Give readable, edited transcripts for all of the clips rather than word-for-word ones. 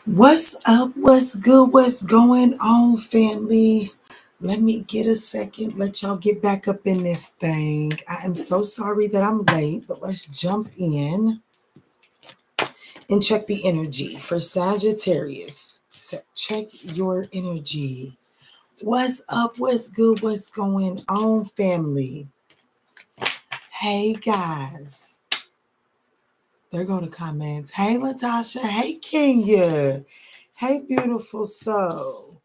What's up? What's good? What's going on, family? Let me get a second. Let y'all get back up in this thing. I am so sorry that I'm late, but let's jump in and check the energy for Sagittarius. Check your energy. What's up? What's good? What's going on, family? Hey, guys. There go the comments. Hey, Latasha. Hey, Kenya. Hey, beautiful soul.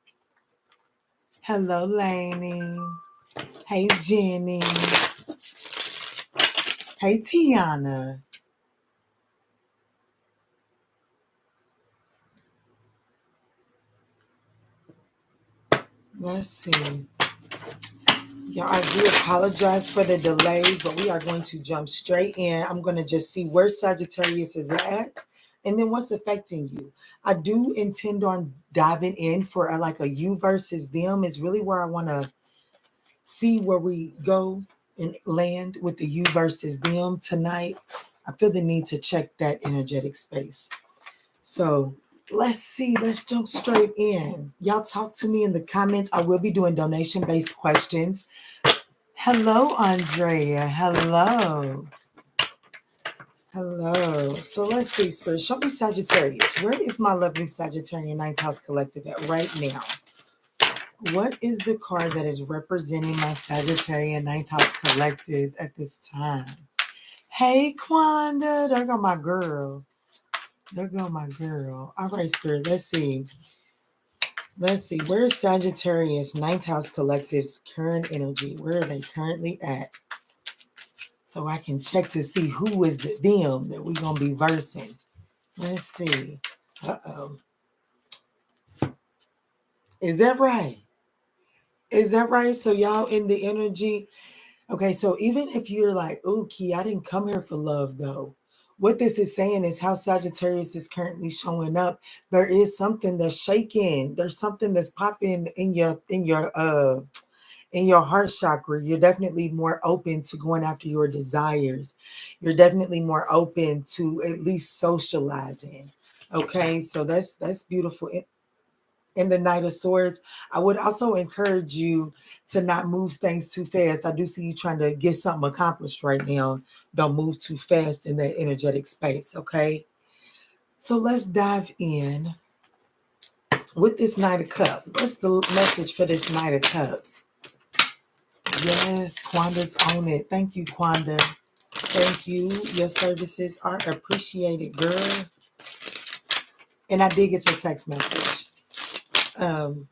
Hello, Laney. Hey, Jenny. Hey, Tiana. Let's see. Y'all, I do apologize for the delays, but we are going to jump straight in. I'm going to just see where Sagittarius is at and then what's affecting you. I do intend on diving in for like a you versus them is really where I want to see where we go and land with the you versus them tonight. I feel the need to check that energetic space. So let's see. Let's jump straight in. Y'all talk to me in the comments. I will be doing donation-based questions. Hello, Andrea. Hello. Hello. So let's see, Spirit. Show me Sagittarius. Where is my lovely Sagittarian ninth house collective at right now? What is the card that is representing my Sagittarian ninth house collective at this time? Hey, Quanda. There go my girl. There go my girl. All right, Spirit. Let's see. Let's see. Where is Sagittarius ninth house collective's current energy? Where are they currently at? So I can check to see who is the them that we're going to be versing. Let's see. Uh-oh. Is that right? Is that right? So y'all in the energy. Okay, so even if you're like, oh, Key, I didn't come here for love, though. What this is saying is how Sagittarius is currently showing up. There is something that's shaking. There's something that's popping in your heart chakra. You're definitely more open to going after your desires. You're definitely more open to at least socializing. Okay, so that's beautiful. In the Knight of Swords, I would also encourage you to not move things too fast. I do see you trying to get something accomplished right now. Don't move too fast in that energetic space, okay? So let's dive in with this Knight of Cups. What's the message for this Knight of Cups? Yes, Quanda's on it. Thank you, Quanda. Thank you. Your services are appreciated, girl. And I did get your text message.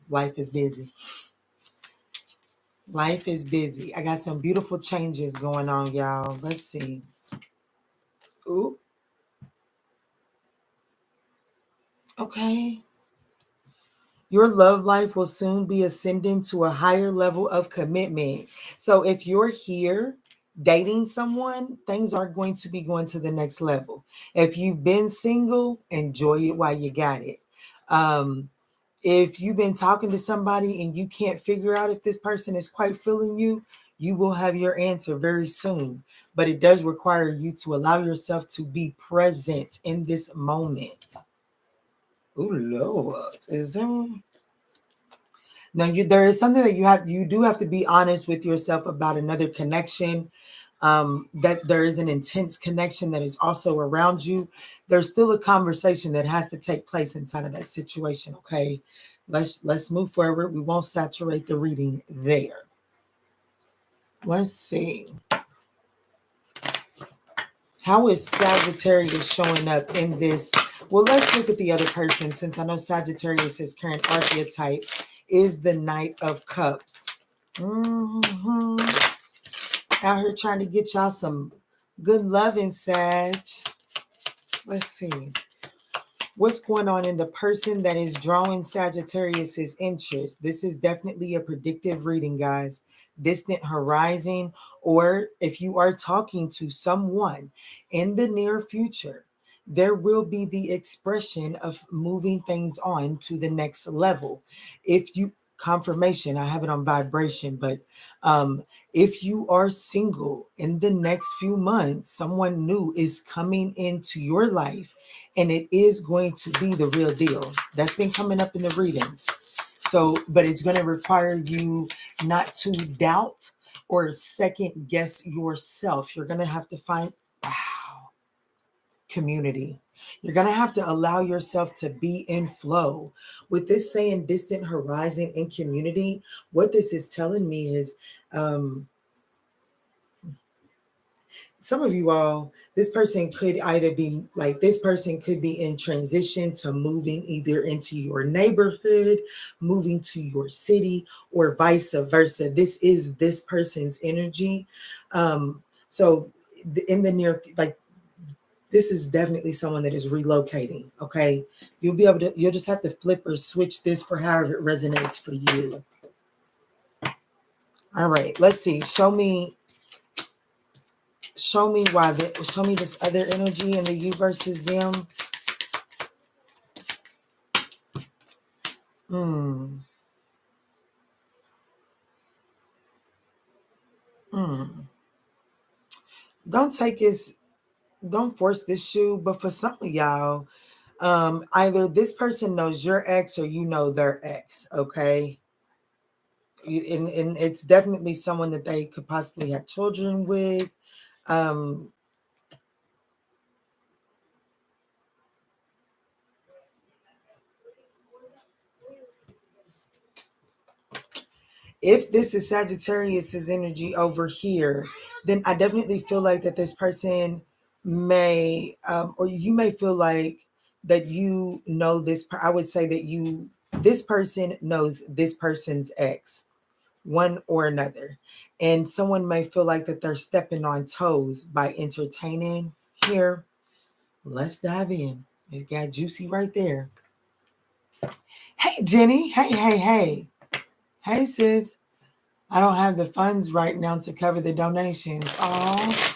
Life is busy. Life is busy. I got some beautiful changes going on, y'all. Let's see. Ooh, okay. Your love life will soon be ascending to a higher level of commitment. So if you're here dating someone, things are going to be going to the next level. If you've been single, enjoy it while you got it. Um, if you've been talking to somebody and you can't figure out if this person is quite feeling you, you will have your answer very soon. But it does require you to allow yourself to be present in this moment. Oh Lord, is there? Now, there is something that you do have to be honest with yourself about another connection. That there is an intense connection that is also around you. There's still a conversation that has to take place inside of that situation. Okay, let's move forward. We won't saturate the reading there. Let's see. How is Sagittarius showing up in this? Well, let's look at the other person, since I know Sagittarius' current archetype is the Knight of Cups. Mm-hmm. Out here trying to get y'all some good loving, Sag. Let's see. What's going on in the person that is drawing Sagittarius's interest? This is definitely a predictive reading, guys. Distant horizon, or if you are talking to someone in the near future, there will be the expression of moving things on to the next level. If you confirmation. I have it on vibration, but if you are single in the next few months, someone new is coming into your life, and it is going to be the real deal. That's been coming up in the readings. So, but it's going to require you not to doubt or second guess yourself. You're going to have to find, wow, community. You're going to have to allow yourself to be in flow. With this saying distant horizon and community, what this is telling me is some of you all, this person could either be like, this person could be in transition to moving either into your neighborhood, moving to your city, or vice versa. This is this person's energy. So in the near, like, this is definitely someone that is relocating. Okay. You'll just have to flip or switch this for however it resonates for you. All right, let's see. Show me show me this other energy in the you versus them. Mm, mm. Don't force this shoe, but for some of y'all, either this person knows your ex or you know their ex, okay? And it's definitely someone that they could possibly have children with. Um, if this is Sagittarius's energy over here, then I definitely feel like that this person may, or you may feel like that you know this. I would say that this person knows this person's ex, one or another, and someone may feel like that they're stepping on toes by entertaining here. Let's dive in. It got juicy right there. Hey, Jenny. Hey, sis. I don't have the funds right now to cover the donations. Oh,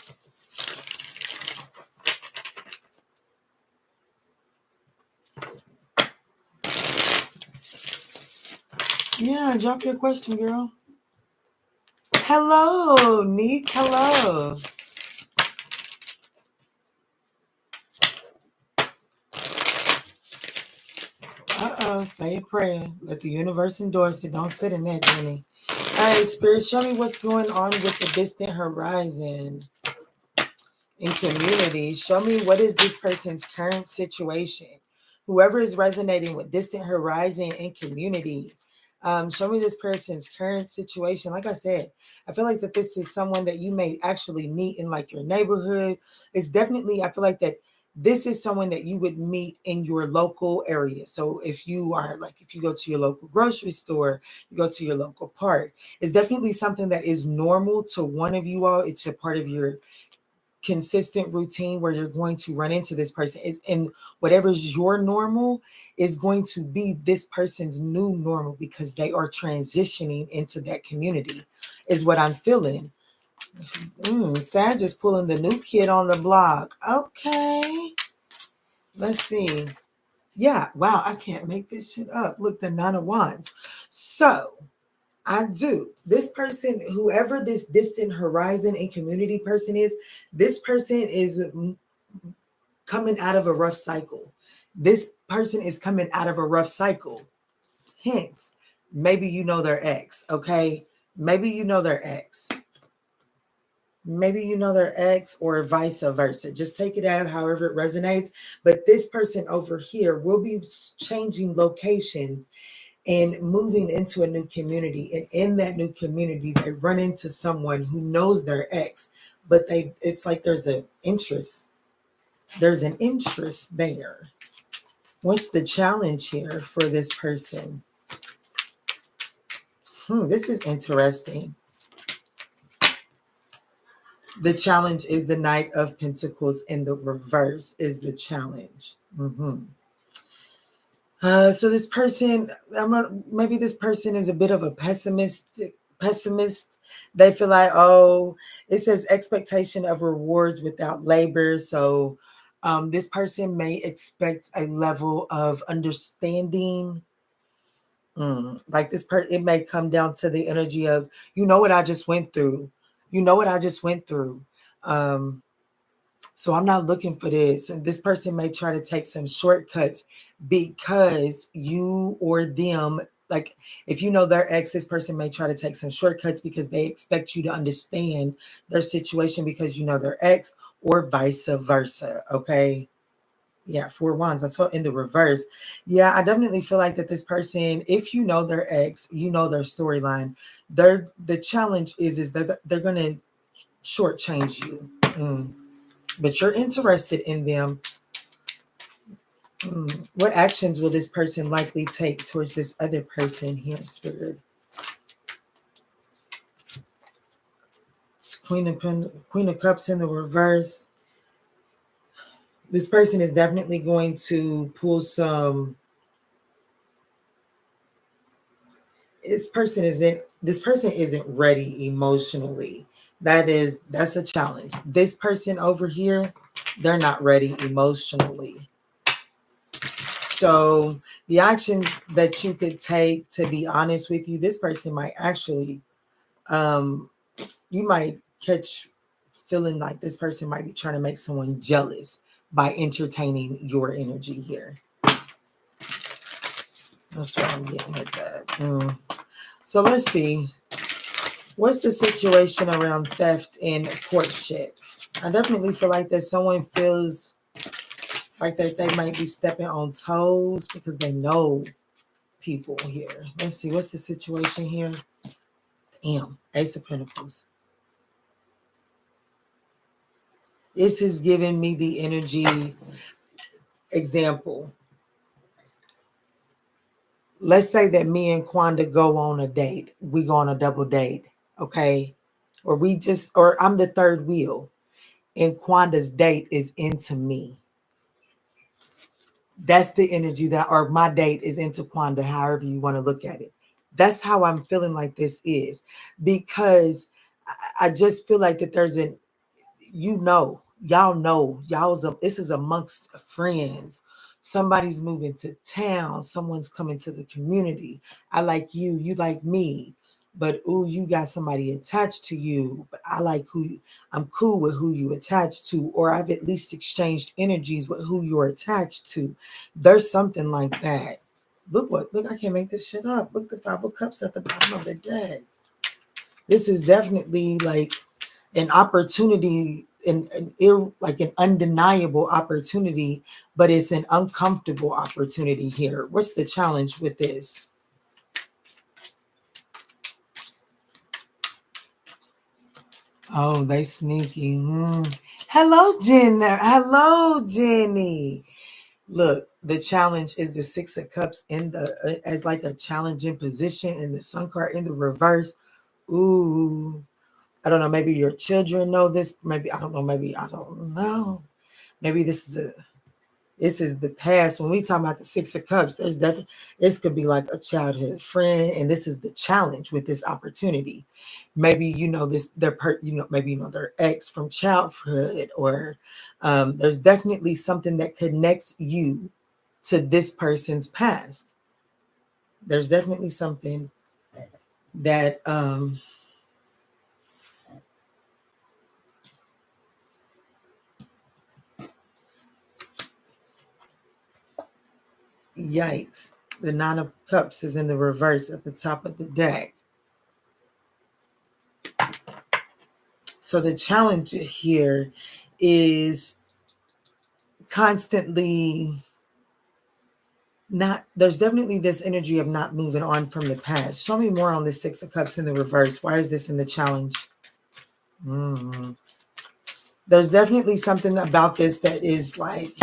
yeah. Drop your question, girl. Hello, Neek. Hello. Say a prayer. Let the universe endorse it. Don't sit in that, Jenny. All right, Spirit, show me what's going on with the distant horizon in community. Show me what is this person's current situation. Whoever is resonating with distant horizon in community, show me this person's current situation. Like I said, I feel like that this is someone that you may actually meet in like your neighborhood. It's definitely, I feel like that this is someone that you would meet in your local area. So if you are like, if you go to your local grocery store, you go to your local park, it's definitely something that is normal to one of you all. It's a part of your consistent routine where you're going to run into this person. Is and whatever's your normal is going to be this person's new normal because they are transitioning into that community, is what I'm feeling. Sag is pulling the new kid on the block. Okay, let's see. Yeah, wow, I can't make this shit up. Look, the Nine of Wands. So I do. This person, whoever this distant horizon and community person is, this person is coming out of a rough cycle. This person is coming out of a rough cycle. Hence, maybe you know their ex, okay? Maybe you know their ex. Maybe you know their ex or vice versa. Just take it out however it resonates. But this person over here will be changing locations and moving into a new community. And in that new community, they run into someone who knows their ex, but it's like there's an interest. There's an interest there. What's the challenge here for this person? This is interesting. The challenge is the Knight of Pentacles in the reverse is the challenge. So this person, maybe this person is a bit of a pessimist. They feel like, oh, it says expectation of rewards without labor. So this person may expect a level of understanding Like this it may come down to the energy of, you know what I just went through. You know what I just went through. So I'm not looking for this. And this person may try to take some shortcuts because you or them, like if you know their ex, this person may try to take some shortcuts because they expect you to understand their situation because you know their ex, or vice versa. Okay. Yeah, 4 wands. That's what in the reverse. Yeah, I definitely feel like that this person, if you know their ex, you know their storyline. The challenge is that they're gonna shortchange you. But you're interested in them. What actions will this person likely take towards this other person here, Spirit? It's Queen of Cups in the reverse. This person is definitely going to pull some. This person isn't ready emotionally. That's a challenge. This person over here, they're not ready emotionally. So the action that you could take, to be honest with you, this person might actually, you might catch feeling like this person might be trying to make someone jealous by entertaining your energy here. That's what I'm getting at that. So let's see. What's the situation around theft and courtship? I definitely feel like that someone feels like that they might be stepping on toes because they know people here. Let's see. What's the situation here? Damn. Ace of Pentacles. This is giving me the energy. Example. Let's say that me and Quanda go on a date. We go on a double date. Okay. Or I'm the third wheel. And Quanda's date is into me. That's the energy or my date is into Quanda, however you want to look at it. That's how I'm feeling like this is, because I just feel like that there's this is amongst friends. Somebody's moving to town. Someone's coming to the community. I like you. You like me. But you got somebody attached to you. But I'm cool with who you attached to, or I've at least exchanged energies with who you're attached to. There's something like that. Look, I can't make this shit up. Look, the 5 of Cups at the bottom of the deck. This is definitely like an opportunity, like an undeniable opportunity, but it's an uncomfortable opportunity here. What's the challenge with this? Oh, they sneaky. Hello, Jen. Hello, Jenny. Look, the challenge is the 6 of Cups in the as like a challenging position, in the Sun card in the reverse. Ooh, I don't know. Maybe your children know this. Maybe I don't know. Maybe I don't know. Maybe this is the past. When we talk about the 6 of Cups, there's definitely, this could be like a childhood friend, and this is the challenge with this opportunity. Maybe you know maybe you know their ex from childhood, or there's definitely something that connects you to this person's past. There's definitely something that yikes. The 9 of Cups is in the reverse at the top of the deck. So the challenge here is constantly there's definitely this energy of not moving on from the past. Show me more on the 6 of Cups in the reverse. Why is this in the challenge? There's definitely something about this that is like,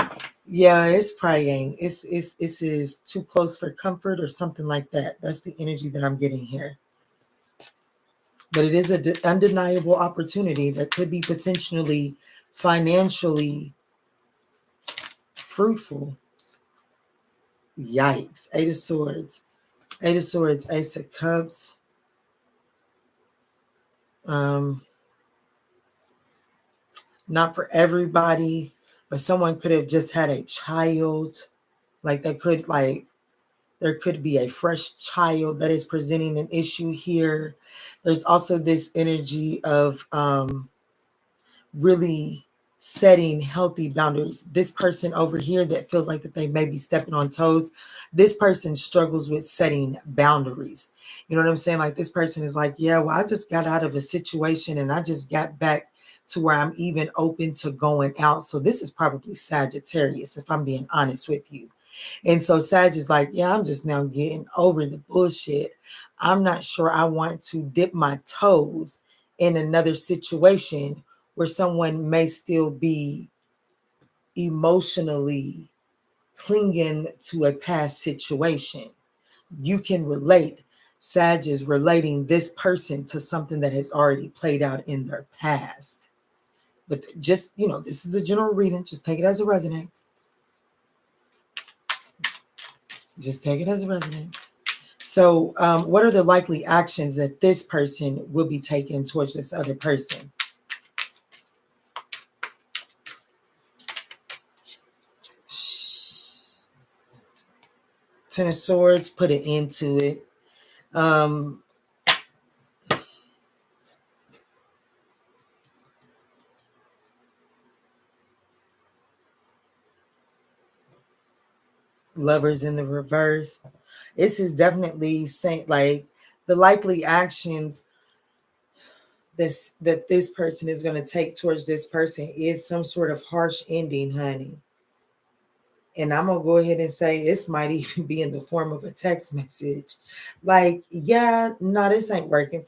yeah, it's praying. It's is too close for comfort or something like that. That's the energy that I'm getting here. But it is an undeniable opportunity that could be potentially financially fruitful. Yikes. 8 of Swords. 8 of Swords, Ace of Cups. Not for everybody, but someone could have just had a child. Like they could, like, There could be a fresh child that is presenting an issue here. There's also this energy of really setting healthy boundaries. This person over here that feels like that they may be stepping on toes, this person struggles with setting boundaries. You know what I'm saying? Like this person is like, yeah, well, I just got out of a situation and I just got back to where I'm even open to going out. So this is probably Sagittarius, if I'm being honest with you. And so Sag is like, yeah, I'm just now getting over the bullshit. I'm not sure I want to dip my toes in another situation where someone may still be emotionally clinging to a past situation. You can relate. Sag is relating this person to something that has already played out in their past. But just, this is a general reading. Just take it as a resonance. Just take it as a resonance. So, what are the likely actions that this person will be taking towards this other person? Ten of Swords, put it into it. Lovers in the reverse. This is definitely saying like the likely actions that this person is going to take towards this person is some sort of harsh ending, honey. And I'm going to go ahead and say this might even be in the form of a text message. Like, yeah, no, this ain't working.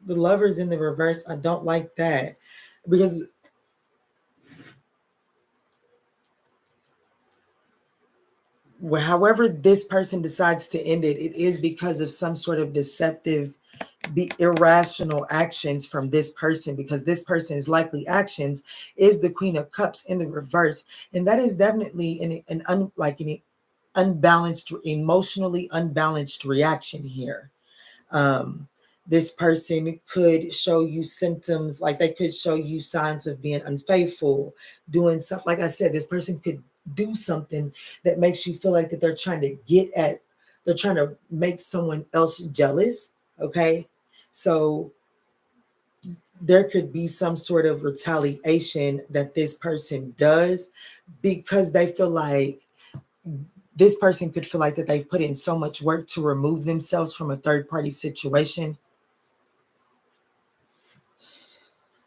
The lovers in the reverse, I don't like that. Because however this person decides to end it, it is because of some sort of deceptive, irrational actions from this person, because this person's likely actions is the Queen of Cups in the reverse. And that is definitely an unbalanced, emotionally unbalanced reaction here. This person could show you symptoms, like they could show you signs of being unfaithful, doing something. Like I said, this person could do something that makes you feel like that they're trying to make someone else jealous. Okay. So there could be some sort of retaliation that this person does because they feel like this person could feel like that they've put in so much work to remove themselves from a third party situation.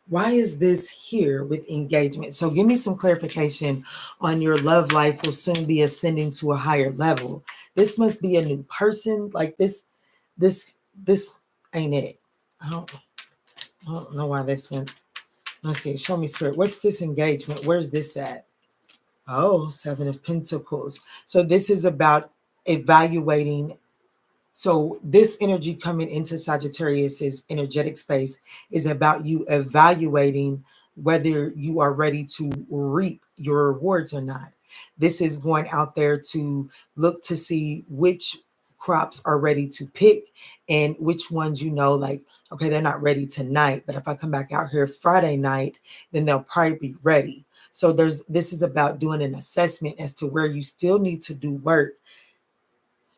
Why is this here with engagement? So give me some clarification on your love life will soon be ascending to a higher level. This must be a new person. Like this ain't it. I don't know why this went. Let's see. Show me, Spirit. What's this engagement? Where's this at? Oh, Seven of Pentacles. So this is about evaluating. So this energy coming into Sagittarius's energetic space is about you evaluating whether you are ready to reap your rewards or not. This is going out there to look to see which crops are ready to pick and which ones, like, okay, they're not ready tonight, but if I come back out here Friday night, then they'll probably be ready. So this is about doing an assessment as to where you still need to do work,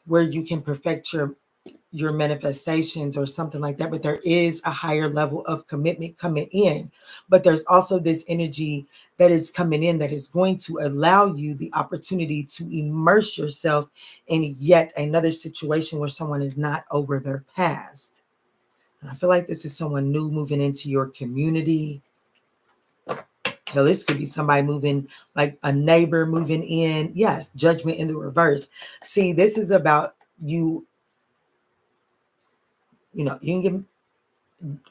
where you can perfect your manifestations or something like that. But there is a higher level of commitment coming in. But there's also this energy that is coming in that is going to allow you the opportunity to immerse yourself in yet another situation where someone is not over their past. And I feel like this is someone new moving into your community. Hell, this could be somebody moving, like a neighbor moving in. Yes, judgment in the reverse. See, this is about you. You can give.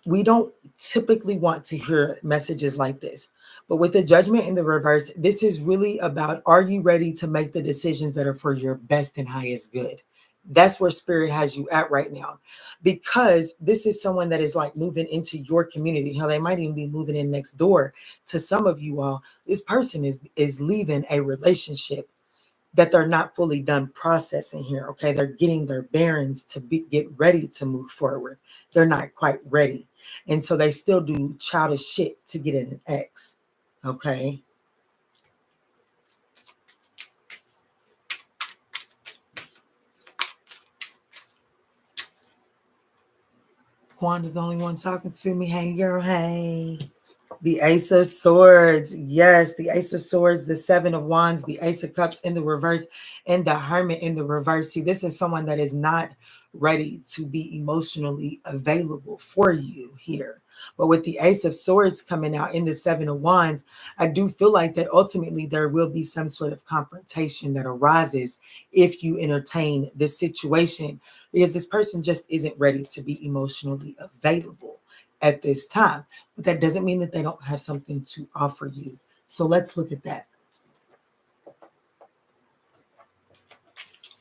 We don't typically want to hear messages like this, but with the judgment in the reverse, this is really about, are you ready to make the decisions that are for your best and highest good? That's where Spirit has you at right now, because this is someone that is like moving into your community. Hell, they might even be moving in next door to some of you all. This person is leaving a relationship that they're not fully done processing here. Okay, they're getting their bearings to get ready to move forward. They're not quite ready, and so they still do childish shit to get an ex. Okay. Quanda's the only one talking to me. Hey, girl, hey. The Ace of Swords. Yes, the Ace of Swords, the Seven of Wands, the Ace of Cups in the reverse, and the Hermit in the reverse. See, this is someone that is not ready to be emotionally available for you here. But with the Ace of Swords coming out in the Seven of Wands, I do feel like that ultimately there will be some sort of confrontation that arises if you entertain this situation, because this person just isn't ready to be emotionally available at this time. But that doesn't mean that they don't have something to offer you. So let's look at that.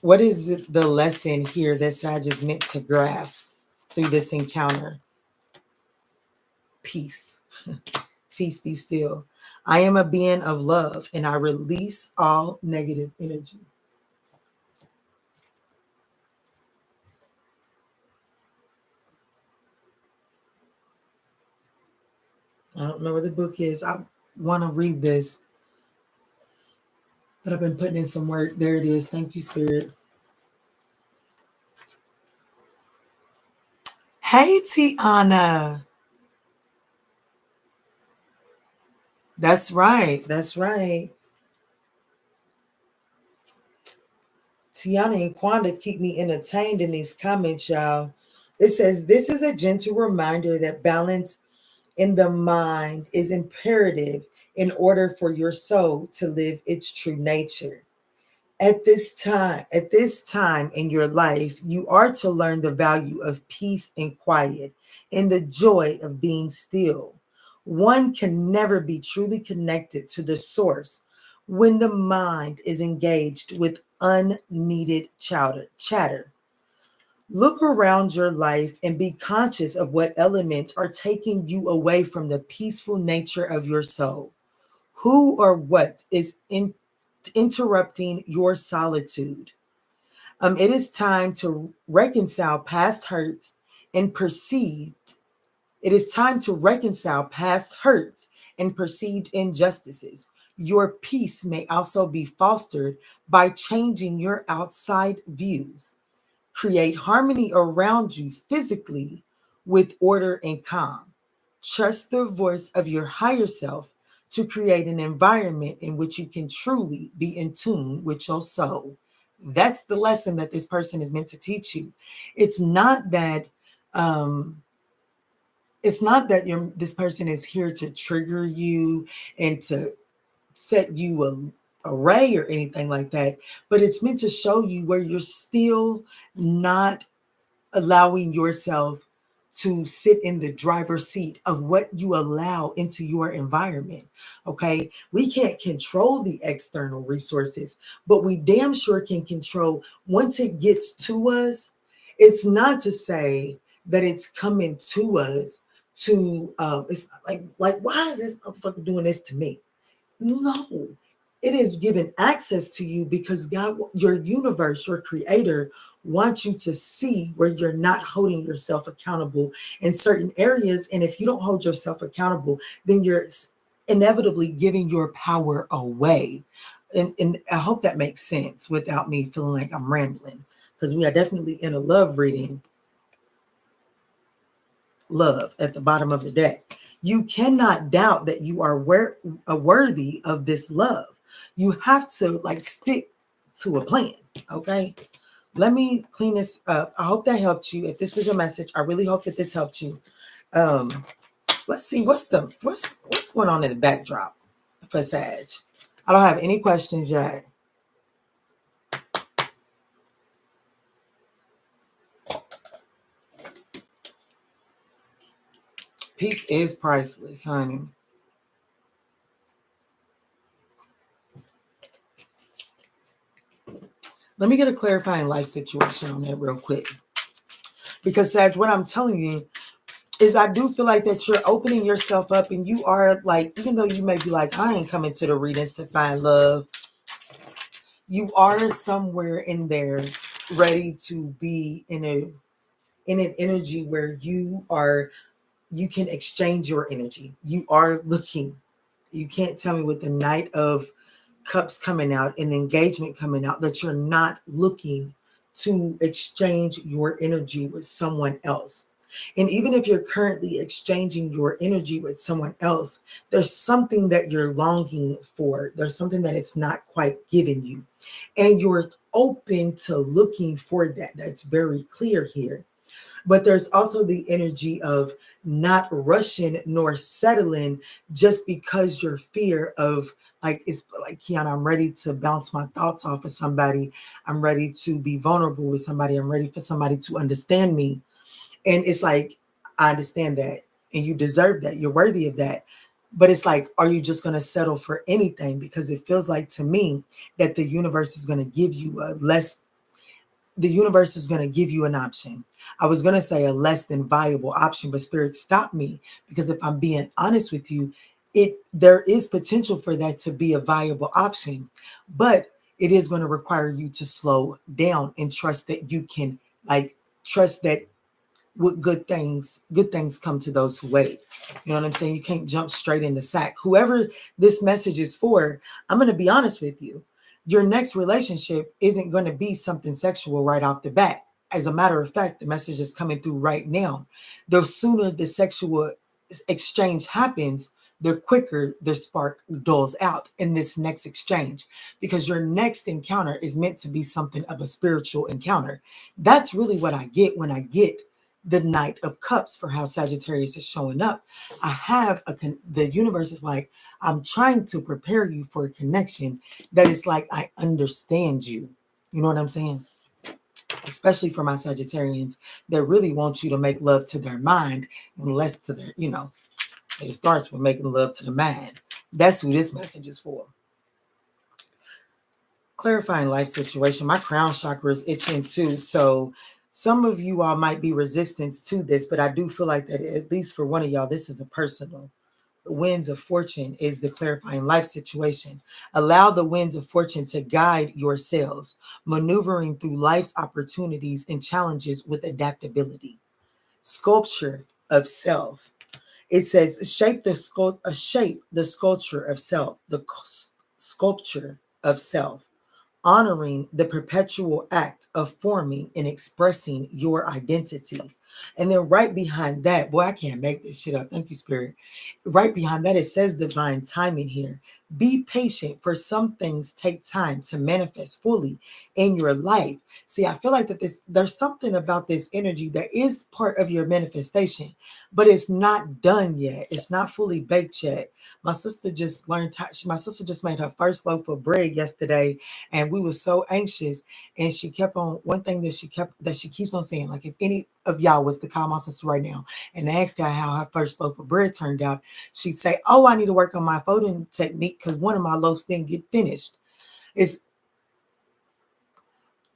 What is the lesson here that Sag is meant to grasp through this encounter? Peace. Peace, be still. I am a being of love and I release all negative energy. I don't know where the book is. I want to read this, but I've been putting in some work. There it is. Thank you, Spirit. Hey, Tiana. That's right. That's right. Tiana and Quanda keep me entertained in these comments, y'all. It says, this is a gentle reminder that balance in the mind is imperative in order for your soul to live its true nature. At this time in your life, you are to learn the value of peace and quiet and the joy of being still. One can never be truly connected to the source when the mind is engaged with unneeded chatter. Look around your life and be conscious of what elements are taking you away from the peaceful nature of your soul. Who or what is interrupting your solitude? It is time to reconcile past hurts and perceived. It is time to reconcile past hurts and perceived injustices. Your peace may also be fostered by changing your outside views. Create harmony around you physically with order and calm. Trust the voice of your higher self to create an environment in which you can truly be in tune with your soul. That's the lesson that this person is meant to teach you. It's not that um, this person is here to trigger you and to set you array or anything like that, but it's meant to show you where you're still not allowing yourself to sit in the driver's seat of what you allow into your environment. Okay. We can't control the external resources, but we damn sure can control once it gets to us. It's not to say that it's coming to us to, it's like, why is this motherfucker doing this to me? No, it is given access to you because God, your universe, your creator, wants you to see where you're not holding yourself accountable in certain areas. And if you don't hold yourself accountable, then you're inevitably giving your power away. And I hope that makes sense without me feeling like I'm rambling, because we are definitely in a love reading. Love at the bottom of the deck. You cannot doubt that you are worthy of this love. You have to stick to a plan. Okay. Let me clean this up. I hope that helped you. If this was your message, I really hope that this helped you. Let's see what's going on in the backdrop for Sag. I don't have any questions yet. Peace is priceless, honey. Let me get a clarifying life situation on that real quick. Because Sag, what I'm telling you is I do feel like that you're opening yourself up, and you are even though you may be like, I ain't coming to the readings to find love, you are somewhere in there ready to be in an energy where you can exchange your energy. You are looking. You can't tell me with the Knight of Cups coming out and engagement coming out that you're not looking to exchange your energy with someone else. And even if you're currently exchanging your energy with someone else, there's something that you're longing for. There's something that it's not quite giving you. And you're open to looking for that. That's very clear here. But there's also the energy of not rushing nor settling just because your fear of, like, it's like, Kiana, I'm ready to bounce my thoughts off of somebody. I'm ready to be vulnerable with somebody. I'm ready for somebody to understand me. And it's like, I understand that. And you deserve that. You're worthy of that. But it's like, are you just going to settle for anything? Because it feels like to me that the universe is going to give you the universe is going to give you an option. I was going to say a less than viable option, but Spirit stopped me, because if I'm being honest with you, there is potential for that to be a viable option, but it is going to require you to slow down and trust that you can, like, trust that with good things come to those who wait. You know what I'm saying? You can't jump straight in the sack. Whoever this message is for, I'm going to be honest with you. Your next relationship isn't going to be something sexual right off the bat. As a matter of fact, the message is coming through right now. The sooner the sexual exchange happens, the quicker the spark dulls out in this next exchange, because your next encounter is meant to be something of a spiritual encounter. That's really what I get when I get the Knight of Cups for how Sagittarius is showing up. I have the universe is like, I'm trying to prepare you for a connection that is like, I understand you. You know what I'm saying? Especially for my Sagittarians that really want you to make love to their mind and less to their, it starts with making love to the mind. That's who this message is for. Clarifying life situation. My crown chakra is itching too. So some of you all might be resistant to this, but I do feel like that, at least for one of y'all, this is a personal. The winds of fortune is the clarifying life situation. Allow the winds of fortune to guide your sails, maneuvering through life's opportunities and challenges with adaptability. Sculpture of self. It says, shape the sculpture of self, the sculpture of self, honoring the perpetual act of forming and expressing your identity. And then right behind that, boy, I can't make this shit up. Thank you, Spirit. Right behind that, it says divine timing here. Be patient, for some things take time to manifest fully in your life. See, I feel like that there's something about this energy that is part of your manifestation, but it's not done yet. It's not fully baked yet. My sister just made her first loaf of bread yesterday, and we were so anxious. And she kept on, one thing that she keeps on saying, like, if any of y'all was to call my sister right now and ask her how her first loaf of bread turned out, she'd say, oh, I need to work on my folding technique because one of my loaves didn't get finished.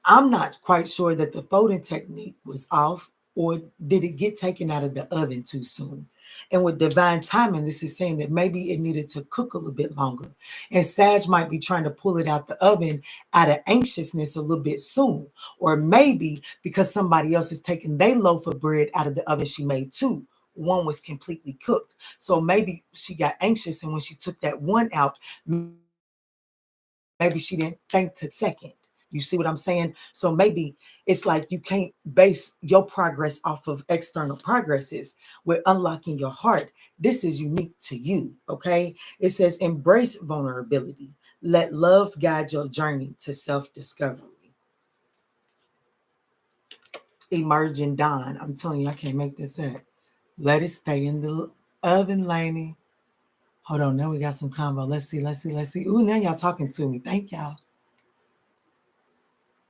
I'm not quite sure that the folding technique was off, or did it get taken out of the oven too soon? And with divine timing, this is saying that maybe it needed to cook a little bit longer. And Sag might be trying to pull it out the oven out of anxiousness a little bit soon. Or maybe because somebody else is taking their loaf of bread out of the oven she made too. One was completely cooked. So maybe she got anxious, and when she took that one out, maybe she didn't think to second. You see what I'm saying? So maybe it's like you can't base your progress off of external progresses. With unlocking your heart, this is unique to you, okay? It says embrace vulnerability. Let love guide your journey to self-discovery. Emerging dawn. I'm telling you, I can't make this up. Let it stay in the oven, Laney. Hold on, now we got some combo. Let's see. Ooh, now y'all talking to me. Thank y'all.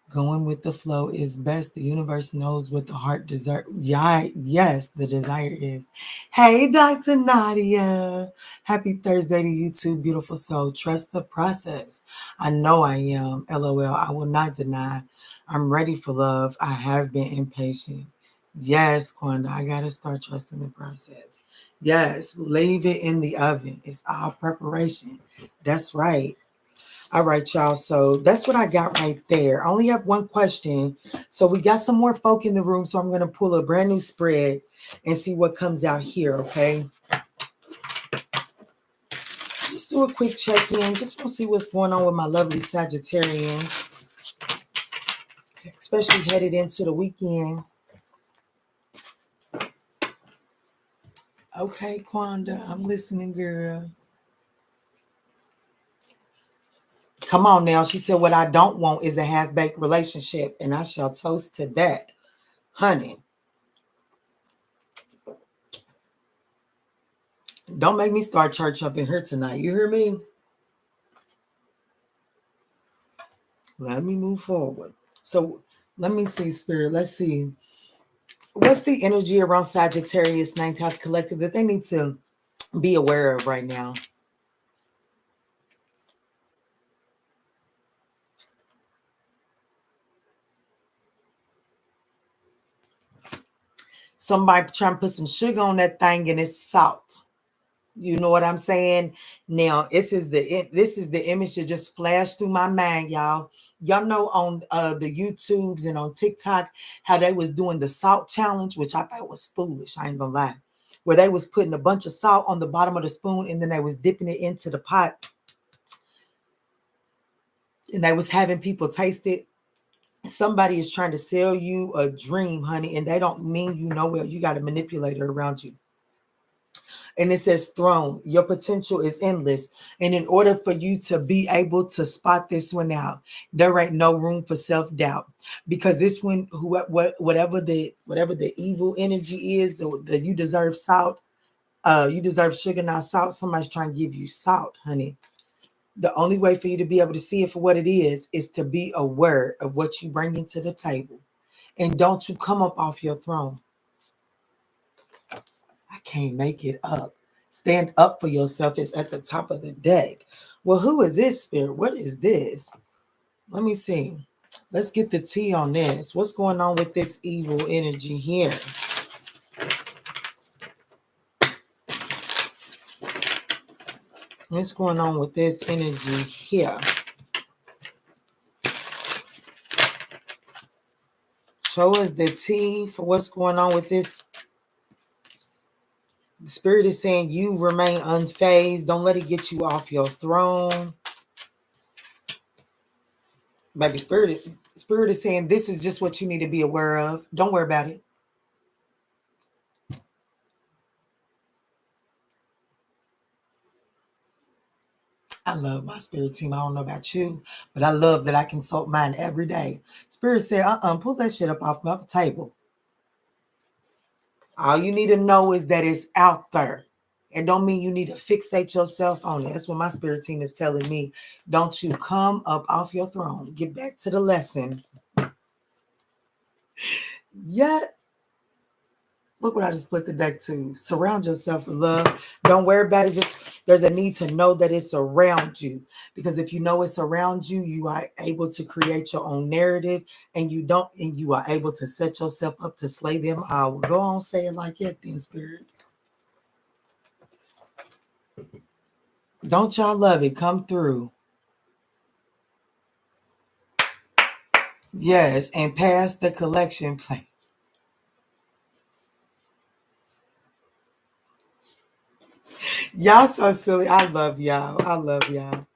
Going with the flow is best. The universe knows what the heart desires. Yeah, yes, the desire is. Hey, Dr. Nadia. Happy Thursday to you too, beautiful soul. Trust the process. I know I am. LOL. I will not deny. I'm ready for love. I have been impatient. Yes, Quanda, I got to start trusting the process. Yes, leave it in the oven. It's all preparation. That's right. All right, y'all. So that's what I got right there. I only have one question. So we got some more folk in the room. So I'm going to pull a brand new spread and see what comes out here. Okay. Just do a quick check-in. Just want to see what's going on with my lovely Sagittarian, especially headed into the weekend. Okay, Quanda, I'm listening, girl. Come on now. She said, what I don't want is a half-baked relationship, and I shall toast to that. Honey, don't make me start church up in here tonight. You hear me? Let me move forward. So let me see, Spirit. Let's see. What's the energy around Sagittarius ninth house collective that they need to be aware of right now? Somebody trying to put some sugar on that thing and it's salt. You know what I'm saying? Now, this is the image that just flashed through my mind, y'all. Y'all know on the YouTubes and on TikTok how they was doing the salt challenge, which I thought was foolish. I ain't gonna lie. Where they was putting a bunch of salt on the bottom of the spoon and then they was dipping it into the pot and they was having people taste it. Somebody is trying to sell you a dream, honey, and they don't mean you know well. You got a manipulator around you. And it says throne. Your potential is endless. And in order for you to be able to spot this one out, there ain't no room for self-doubt. Because this one, whatever the evil energy is, the you deserve salt, you deserve sugar, not salt. Somebody's trying to give you salt, honey. The only way for you to be able to see it for what it is to be aware of what you bring into the table. And don't you come up off your throne. I can't make it up. Stand up for yourself is at the top of the deck. Well, who is this spirit? What is this? Let me see. Let's get the tea on this. What's going on with this evil energy here? What's going on with this energy here? Show us the tea for what's going on with this. The spirit is saying you remain unfazed. Don't let it get you off your throne. Baby, spirit is saying this is just what you need to be aware of. Don't worry about it. I love my spirit team. I don't know about you, but I love that I consult mine every day. Spirit said, pull that shit up off my table. All you need to know is that it's out there. It don't mean you need to fixate yourself on it. That's what my spirit team is telling me. Don't you come up off your throne. Get back to the lesson. Yet, look what I just split the deck to. Surround yourself with love. Don't worry about it. Just there's a need to know that it's around you. Because if you know it's around you, you are able to create your own narrative and you are able to set yourself up to slay them all. Go on, say it like that then, spirit. Don't y'all love it? Come through. Yes, and pass the collection plate. Y'all so silly. I love y'all. I love y'all.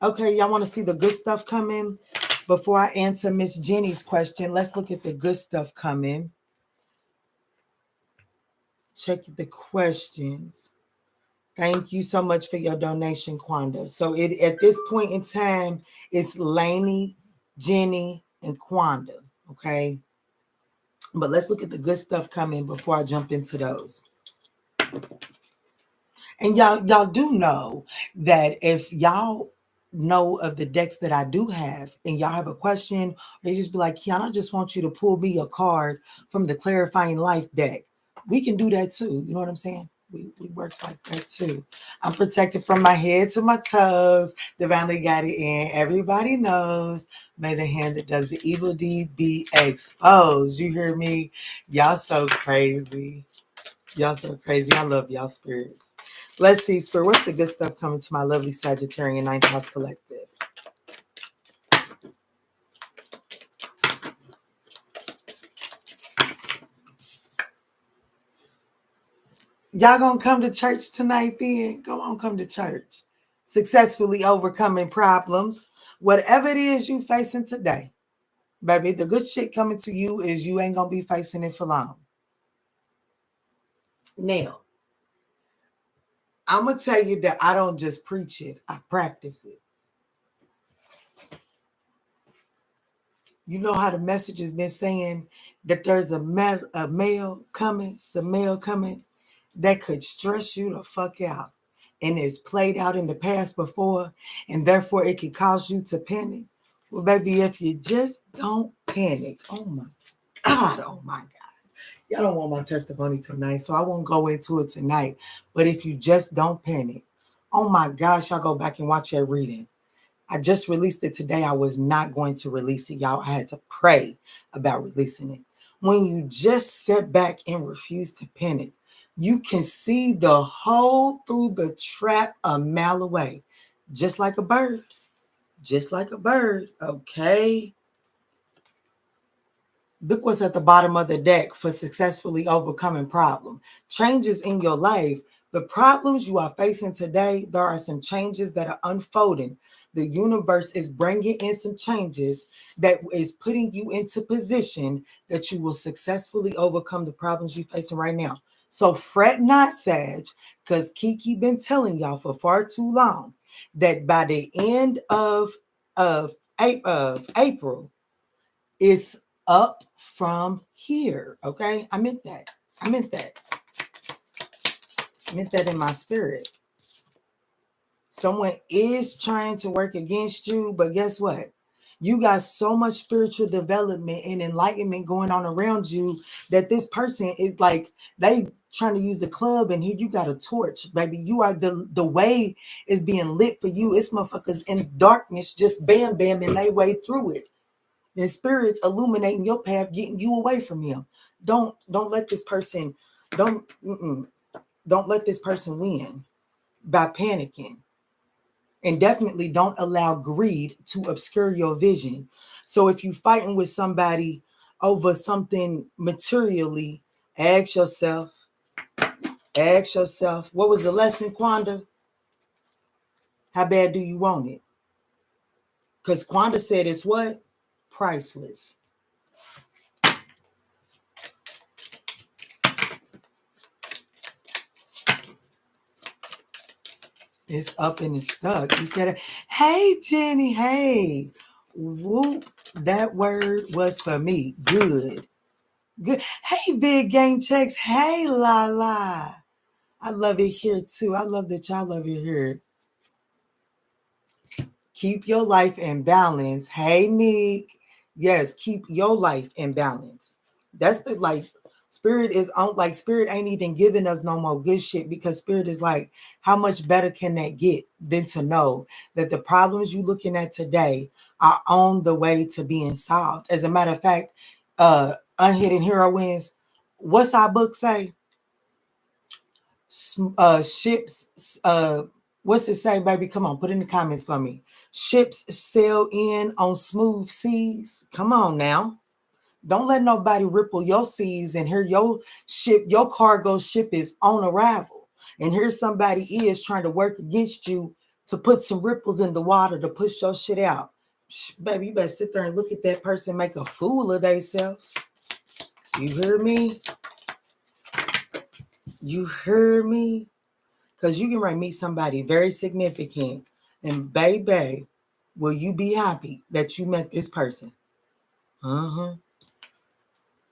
Okay, y'all want to see the good stuff coming? Before I answer Miss Jenny's question, let's look at the good stuff coming. Check the questions. Thank you so much for your donation, Quanda. So at this point in time, it's Laney, Jenny, and Quanda. Okay. But let's look at the good stuff coming before I jump into those. And y'all do know that if y'all know of the decks that I do have and y'all have a question, or you just be like, Kiana, I just want you to pull me a card from the Clarifying Life deck. We can do that too. You know what I'm saying? We works like that too. I'm protected from my head to my toes. Divinely guided in. Everybody knows. May the hand that does the evil deed be exposed. You hear me? Y'all so crazy. Y'all so crazy. I love y'all spirits. Let's see, Spirit. What's the good stuff coming to my lovely Sagittarian ninth house collective? Y'all gonna come to church tonight then? Go on, come to church. Successfully overcoming problems. Whatever it is you facing today, baby, the good shit coming to you is you ain't gonna be facing it for long. Now, I'm going to tell you that I don't just preach it, I practice it. You know how the message has been saying that there's a male coming, some male coming that could stress you the fuck out. And it's played out in the past before, and therefore it could cause you to panic. Well, baby, if you just don't panic, oh my God, oh my God. Y'all don't want my testimony tonight, so I won't go into it tonight. But if you just don't panic, oh my gosh, y'all go back and watch that reading. I just released it today. I was not going to release it, y'all. I had to pray about releasing it. When you just sit back and refuse to panic, you can see the hole through the trap a mile away, just like a bird. Just like a bird, okay? Look what's at the bottom of the deck for successfully overcoming problem. Changes in your life. The problems you are facing today, there are some changes that are unfolding. The universe is bringing in some changes that is putting you into position that you will successfully overcome the problems you're facing right now. So fret not, Sag, because Kiki been telling y'all for far too long that by the end of April, it's up from here. Okay, I meant that. I meant that in my spirit. Someone is trying to work against you, but guess what? You got so much spiritual development and enlightenment going on around you that this person is like they trying to use the club, and here you got a torch, baby. You are the way is being lit for you. It's motherfuckers in darkness just bam and they way through it. And spirits illuminating your path, getting you away from him. Don't let this person don't let this person win by panicking. And definitely don't allow greed to obscure your vision. So if you're fighting with somebody over something materially, ask yourself, what was the lesson, Quanda? How bad do you want it? Because Quanda said it's what? Priceless. It's up and it's stuck. You said, hey, Jenny, hey. Whoop, that word was for me. Good. Hey, Big Game Checks. Hey, La. I love it here, too. I love that y'all love it here. Keep your life in balance. Hey, Nick. Yes, keep your life in balance. That's the, like, spirit is on, like, spirit ain't even giving us no more good shit, because spirit is like, how much better can that get than to know that the problems you looking at today are on the way to being solved? As a matter of fact, Unhidden Heroines, what's our book say? Ships, what's it say, baby? Come on, put in the comments for me. Ships sail in on smooth seas. Come on now. Don't let nobody ripple your seas, and here your ship, your cargo ship is on arrival. And here somebody is trying to work against you to put some ripples in the water to push your shit out. Baby, you better sit there and look at that person make a fool of themselves. You hear me? You hear me? Because you can meet somebody very significant, and baby, will you be happy that you met this person?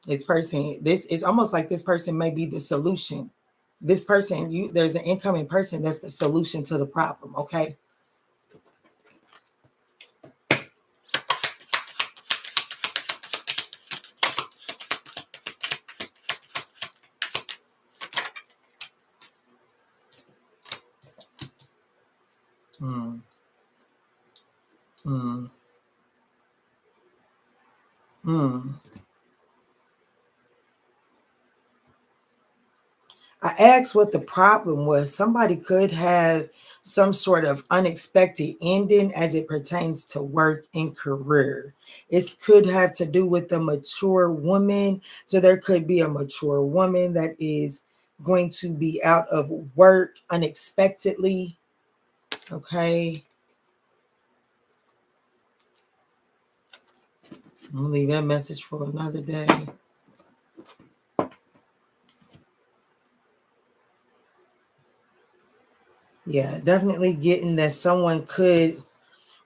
This person, this is almost like this person may be the solution. This person, there's an incoming person that's the solution to the problem, okay? Mm. Mm. Mm. I asked what the problem was. Somebody could have some sort of unexpected ending as it pertains to work and career. It could have to do with a mature woman. So there could be a mature woman that is going to be out of work unexpectedly. Okay. I'm going to leave that message for another day. Yeah, definitely getting that someone could,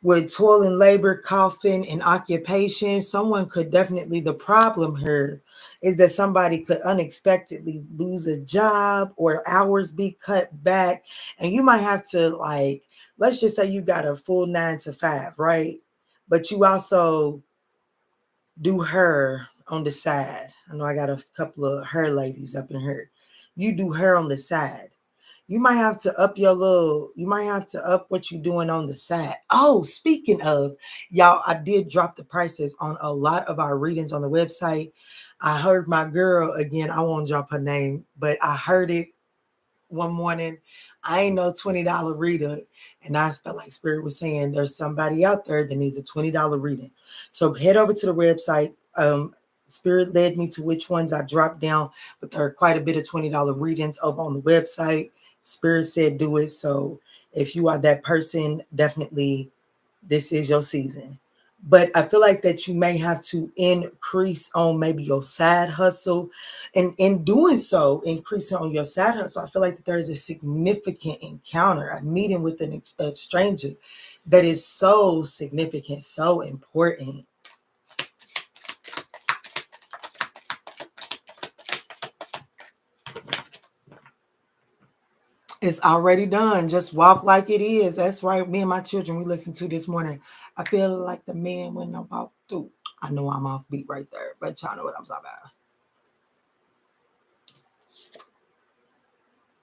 with toil and labor, coffin, and occupation, someone could definitely, the problem here is that somebody could unexpectedly lose a job or hours be cut back. And you might have to, like, let's just say you got a full 9 to 5, right? But you also do her on the side. I know I got a couple of her ladies up in here. You do her on the side. You might have to up you might have to up what you're doing on the side. Oh, speaking of, y'all, I did drop the prices on a lot of our readings on the website. I heard my girl, again, I won't drop her name, but I heard it one morning. I ain't no $20 reader. And I felt like Spirit was saying there's somebody out there that needs a $20 reading. So head over to the website. Spirit led me to which ones I dropped down, but there are quite a bit of $20 readings over on the website. Spirit said do it. So if you are that person, definitely this is your season. But I feel like that you may have to increase on maybe your side hustle. And in doing so, increasing on your side hustle, I feel like that there is a significant encounter, a meeting with a stranger that is so significant, so important. It's already done. Just walk like it is. That's right. Me and my children, we listened to this morning. I feel like the man when I walk through. I know I'm off beat right there, but y'all know what I'm talking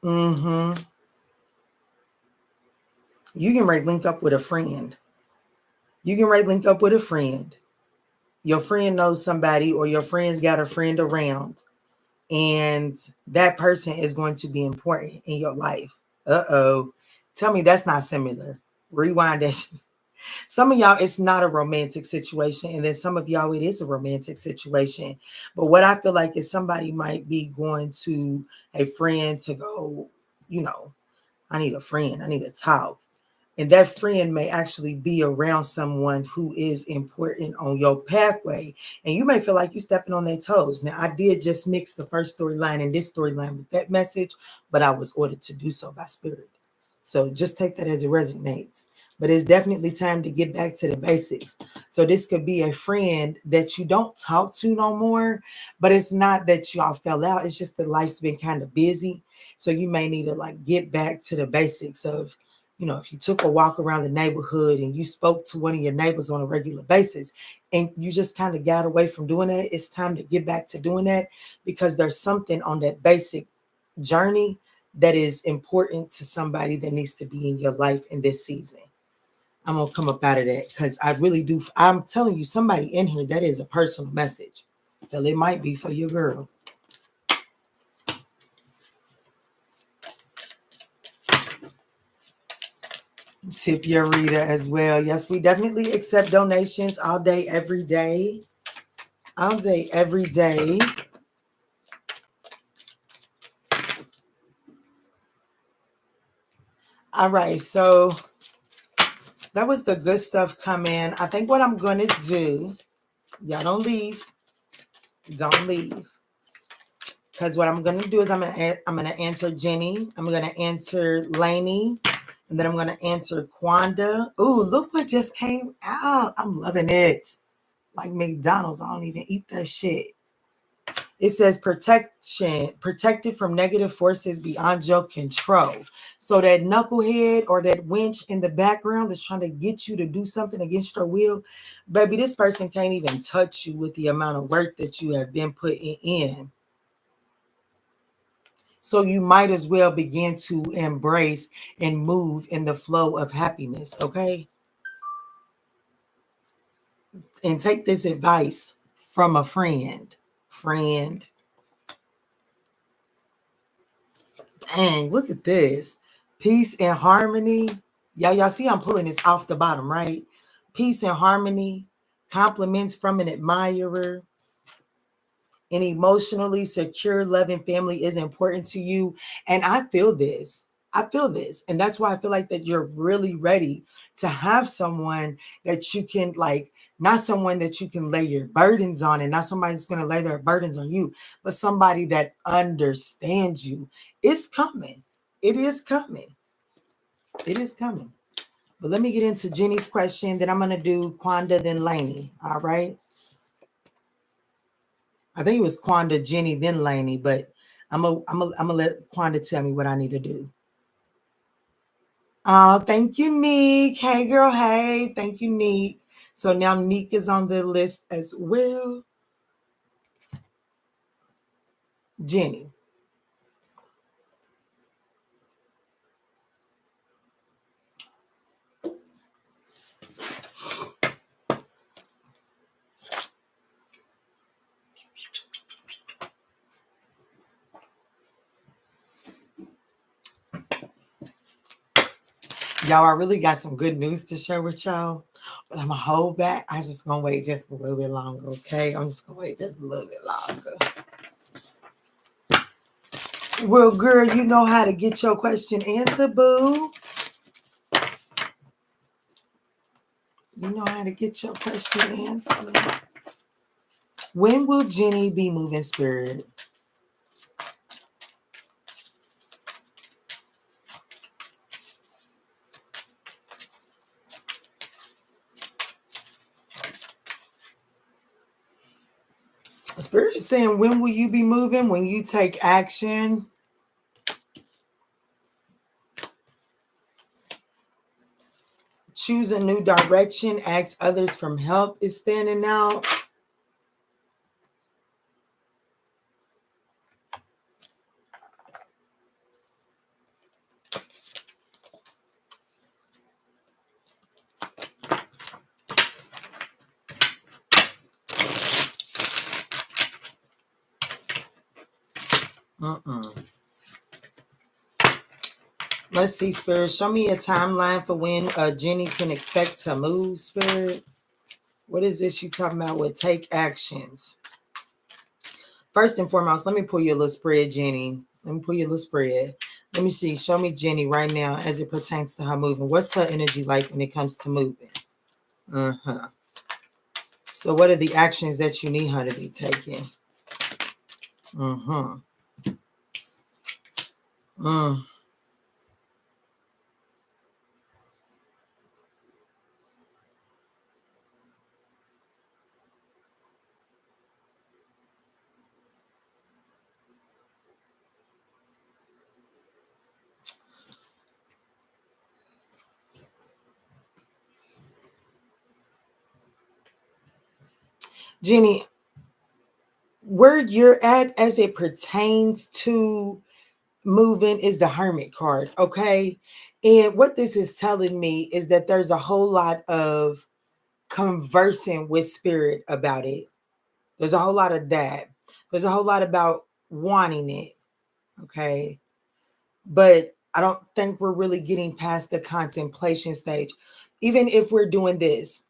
about. Mm-hmm. You can right link up with a friend. You can right link up with a friend. Your friend knows somebody, or your friend's got a friend around, and that person is going to be important in your life. Uh-oh. Tell me that's not similar. Rewind that. Some of y'all, it's not a romantic situation. And then some of y'all, it is a romantic situation. But what I feel like is somebody might be going to a friend to go, I need a friend. I need to talk. And that friend may actually be around someone who is important on your pathway. And you may feel like you're stepping on their toes. Now, I did just mix the first storyline and this storyline with that message, but I was ordered to do so by Spirit. So just take that as it resonates. But it's definitely time to get back to the basics. So this could be a friend that you don't talk to no more, but it's not that y'all fell out. It's just that life's been kind of busy. So you may need to like get back to the basics of, if you took a walk around the neighborhood and you spoke to one of your neighbors on a regular basis and you just kind of got away from doing that, it's time to get back to doing that because there's something on that basic journey that is important to somebody that needs to be in your life in this season. I'm going to come up out of that because I really do. I'm telling you, somebody in here, that is a personal message. Hell, it might be for your girl. Tip your reader as well. Yes, we definitely accept donations all day, every day. All day, every day. All right, so that was the good stuff coming. I think what I'm going to do, y'all don't leave. Don't leave. Because what I'm going to do is I'm going to answer Jenny. I'm going to answer Laney. And then I'm going to answer Quanda. Ooh, look what just came out. I'm loving it. Like McDonald's, I don't even eat that shit. It says protected from negative forces beyond your control. So that knucklehead or that winch in the background that's trying to get you to do something against your will, baby, this person can't even touch you with the amount of work that you have been putting in. So you might as well begin to embrace and move in the flow of happiness, okay? And take this advice from a friend. Friend. Dang, look at this. Peace and harmony. Y'all see I'm pulling this off the bottom, right? Peace and harmony. Compliments from an admirer. An emotionally secure, loving family is important to you. And I feel this. I feel this. And that's why I feel like that you're really ready to have someone that you can like, not someone that you can lay your burdens on and not somebody that's going to lay their burdens on you, but somebody that understands you. It's coming. It is coming. It is coming. But let me get into Jenny's question. Then I'm going to do Quanda, then Laney. All right. I think it was Quanda, Jenny, then Laney. But I'm gonna let Quanda tell me what I need to do. Oh, thank you, Neek. Hey, girl. Hey, thank you, Neek. So now Neek is on the list as well. Jenny. Y'all, I really got some good news to share with y'all, but I'm going to hold back. I'm just going to wait just a little bit longer, okay? I'm just going to wait just a little bit longer. Well, girl, you know how to get your question answered, boo. You know how to get your question answered. When will Jenny be moving, Spirit? Spirit is saying, when will you be moving? When you take action. Choose a new direction. Ask others for help is standing out. Let's see, Spirit. Show me a timeline for when Jenny can expect to move, Spirit. What is this you talking about with take actions? First and foremost, let me pull you a little spread, Jenny. Let me pull you a little spread. Let me see. Show me Jenny right now as it pertains to her moving. What's her energy like when it comes to moving? So what are the actions that you need her to be taking? Jenny, where you're at as it pertains to moving is the Hermit card, okay? And what this is telling me is that there's a whole lot of conversing with Spirit about it. There's a whole lot of that. There's a whole lot about wanting it, okay? But I don't think we're really getting past the contemplation stage. Even if we're doing this,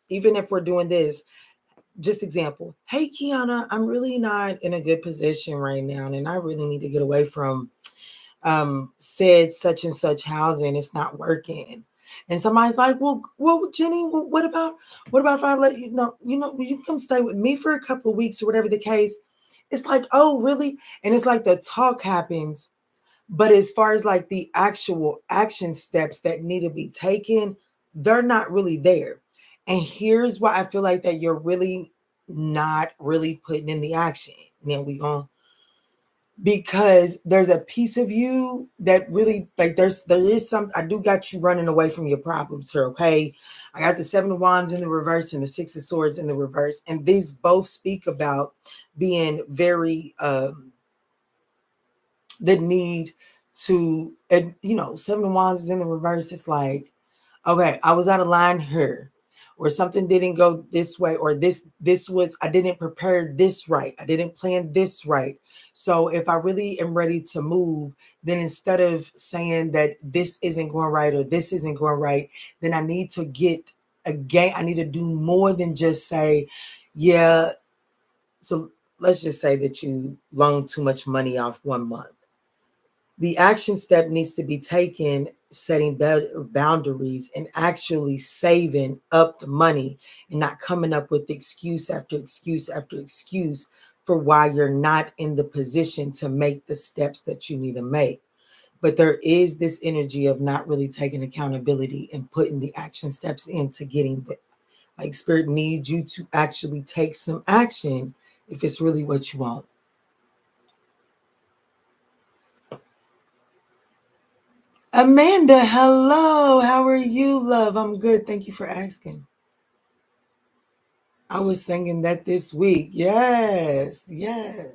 just example. Hey, Kiana, I'm really not in a good position right now, and I really need to get away from said such and such housing. It's not working. And somebody's like, well, Jenny, what about if I let you know, you come stay with me for a couple of weeks or whatever the case? It's like, oh, really? And it's like the talk happens. But as far as like the actual action steps that need to be taken, they're not really there. And here's why I feel like that you're really not really putting in the action. Now because there's a piece of you that really like there is some. I do got you running away from your problems here, okay? I got the 7 of Wands in the reverse and the 6 of Swords in the reverse, and these both speak about being very the need to, 7 of Wands is in the reverse. It's like, okay, I was out of line here, or something didn't go this way, or this was, I didn't prepare this right, I didn't plan this right. So if I really am ready to move, then instead of saying that this isn't going right or this isn't going right, then I need to get I need to do more than just say, yeah. So let's just say that you loaned too much money off 1 month. The action step needs to be taken, setting boundaries and actually saving up the money and not coming up with excuse after excuse after excuse for why you're not in the position to make the steps that you need to make. But there is this energy of not really taking accountability and putting the action steps into getting the, like, spirit needs you to actually take some action if it's really what you want. Amanda, hello. How are you, love? I'm good. Thank you for asking. I was singing that this week. Yes, yes.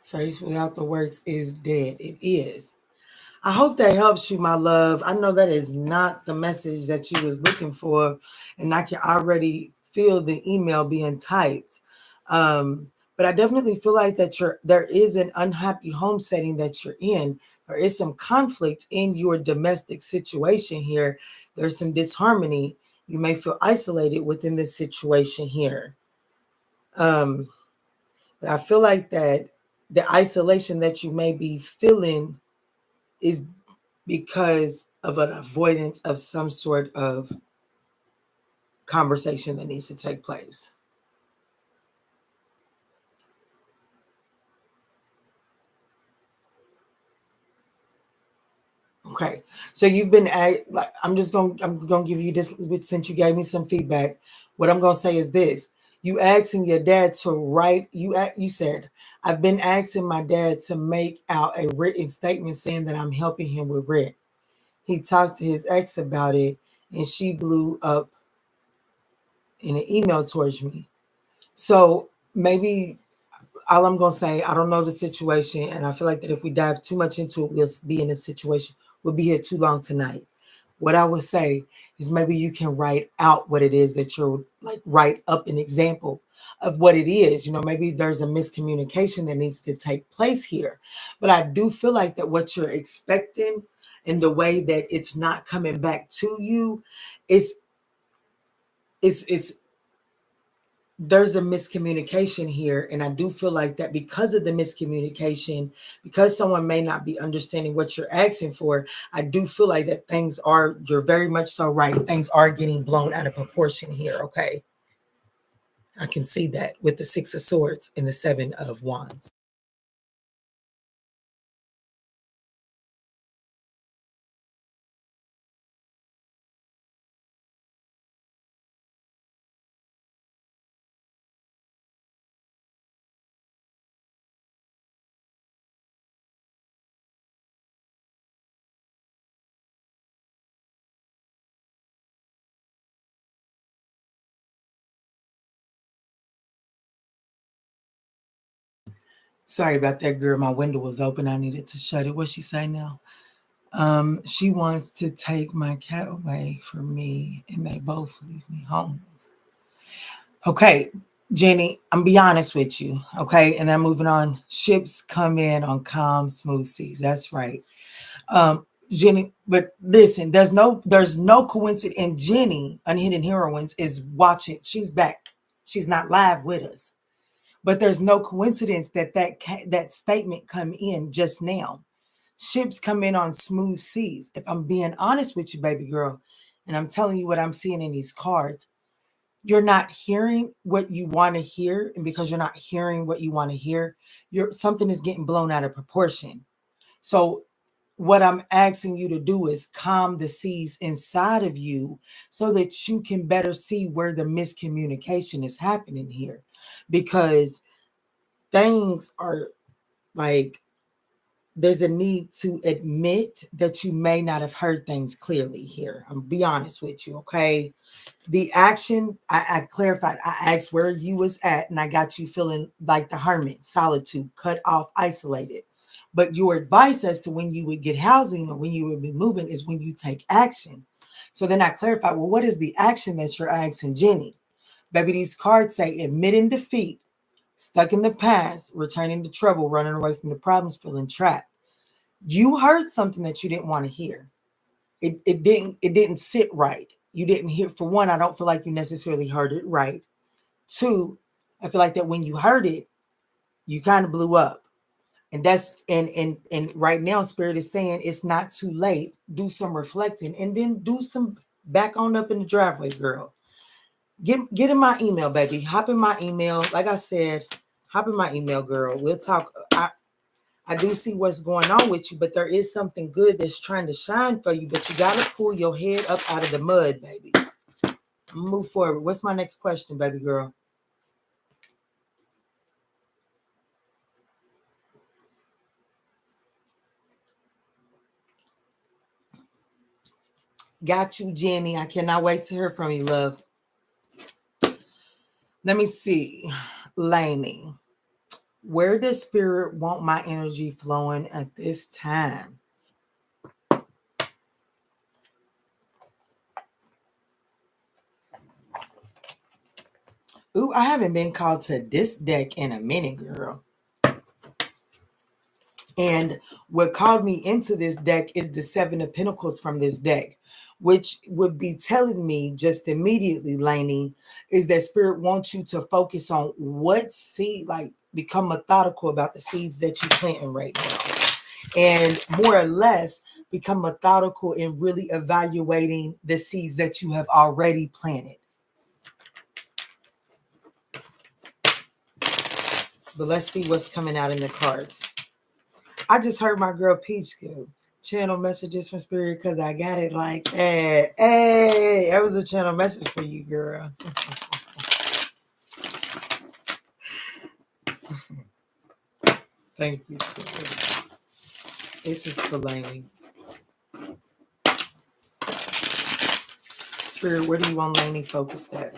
Faith without the works is dead. It is. I hope that helps you, my love. I know that is not the message that you was looking for, and I can already feel the email being typed. But I definitely feel like that there is an unhappy home setting that you're in. There is some conflict in your domestic situation here. There's some disharmony. You may feel isolated within this situation here. But I feel like that the isolation that you may be feeling is because of an avoidance of some sort of conversation that needs to take place. Okay, so you've been I'm gonna give you this, since you gave me some feedback. What I'm gonna say is this: you asking your dad to write. You said, I've been asking my dad to make out a written statement saying that I'm helping him with rent. He talked to his ex about it, and she blew up in an email towards me. So maybe all I'm gonna say, I don't know the situation, and I feel like that if we dive too much into it, we'll be in this situation. We'll be here too long tonight. What I would say is maybe you can write out what it is that you're like, write up an example of what it is. Maybe there's a miscommunication that needs to take place here. But I do feel like that what you're expecting and the way that it's not coming back to you is there's a miscommunication here. And I do feel like that because of the miscommunication, because someone may not be understanding what you're asking for, I do feel like that you're very much so right. Things are getting blown out of proportion here. Okay. I can see that with the Six of Swords and the Seven of Wands. Sorry about that, girl. My window was open. I needed to shut it. What's she say now? She wants to take my cat away from me, and they both leave me homeless. Okay, Jenny, I'm be honest with you. Okay, and then moving on. Ships come in on calm, smooth seas. That's right. Jenny, but listen, there's no coincidence. And Jenny, Unhidden Heroines, is watching. She's back. She's not live with us. But there's no coincidence that statement come in just now. Ships come in on smooth seas. If I'm being honest with you, baby girl, and I'm telling you what I'm seeing in these cards, you're not hearing what you want to hear. And because you're not hearing what you want to hear, something is getting blown out of proportion. So what I'm asking you to do is calm the seas inside of you so that you can better see where the miscommunication is happening here. Because things are like, there's a need to admit that you may not have heard things clearly here. I'm be honest with you, okay? The action, I clarified. I asked where you was at, and I got you feeling like the hermit, solitude, cut off, isolated. But your advice as to when you would get housing or when you would be moving is when you take action. So then I clarified, well, what is the action that you're asking Jenny? Baby, these cards say admitting defeat, stuck in the past, returning to trouble, running away from the problems, feeling trapped. You heard something that you didn't want to hear. It didn't sit right. You didn't hear. For one, I don't feel like you necessarily heard it right. Two, I feel like that when you heard it, you kind of blew up. And that's and right now Spirit is saying it's not too late. Do some reflecting and then do some back on up in the driveway, girl. Get in my email, baby. Hop in my email. Like I said, hop in my email, girl. We'll talk. I do see what's going on with you, but there is something good that's trying to shine for you, but you got to pull your head up out of the mud, baby. Move forward. What's my next question, baby girl? Got you, Jenny. I cannot wait to hear from you, love. Let me see. Laney, where does spirit want my energy flowing at this time? Ooh, I haven't been called to this deck in a minute, girl. And what called me into this deck is the Seven of Pentacles from this deck, which would be telling me just immediately, Laney, is that spirit wants you to focus on what seed, like become methodical about the seeds that you're planting right now. And more or less, become methodical in really evaluating the seeds that you have already planted. But let's see what's coming out in the cards. I just heard my girl Peach go, channel messages from spirit because I got it like that. Hey, that was a channel message for you, girl. Thank you, spirit. This is for Laney. Spirit, where do you want Laney focused at?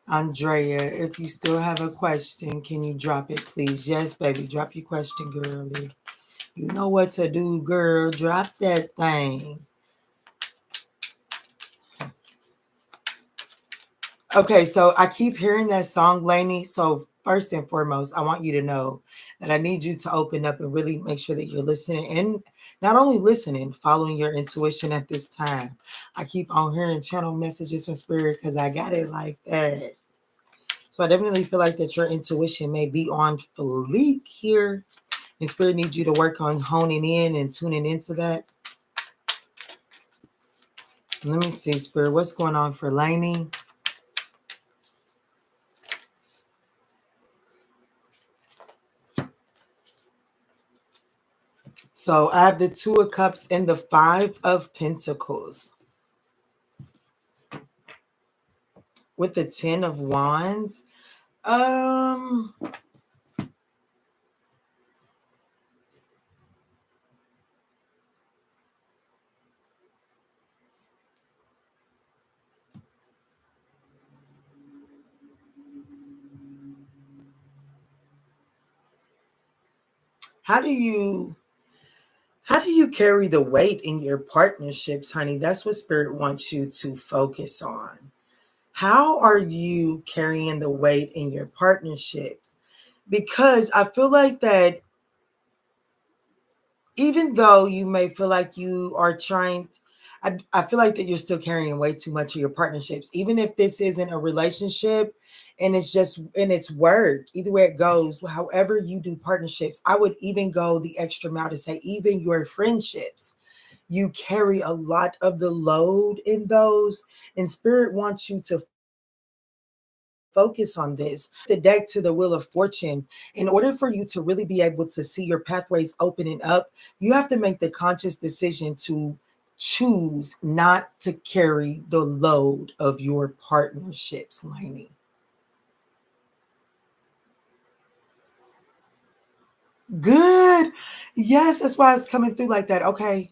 Andrea, if you still have a question, can you drop it, please? Yes, baby, drop your question, girlie. You know what to do, girl. Drop that thing. Okay, so I keep hearing that song, Laney. So first and foremost, I want you to know that I need you to open up and really make sure that you're listening, and not only listening, following your intuition at this time. I keep on hearing channel messages from spirit because I got it like that. So I definitely feel like that your intuition may be on fleek here, and spirit needs you to work on honing in and tuning into that. Let me see, spirit, what's going on for Laney? So I have the Two of Cups and the Five of Pentacles. With the Ten of Wands. How do you carry the weight in your partnerships, honey? That's what spirit wants you to focus on. How are you carrying the weight in your partnerships? Because I feel like that even though you may feel like you are trying, I feel like that you're still carrying way too much of your partnerships. Even if this isn't a relationship and it's just, and it's work, either way it goes, however you do partnerships, I would even go the extra mile to say, even your friendships, you carry a lot of the load in those. And spirit wants you to focus on this. The deck to the Wheel of Fortune. In order for you to really be able to see your pathways opening up, you have to make the conscious decision to choose not to carry the load of your partnerships, Laney. Good. Yes, that's why it's coming through like that. Okay.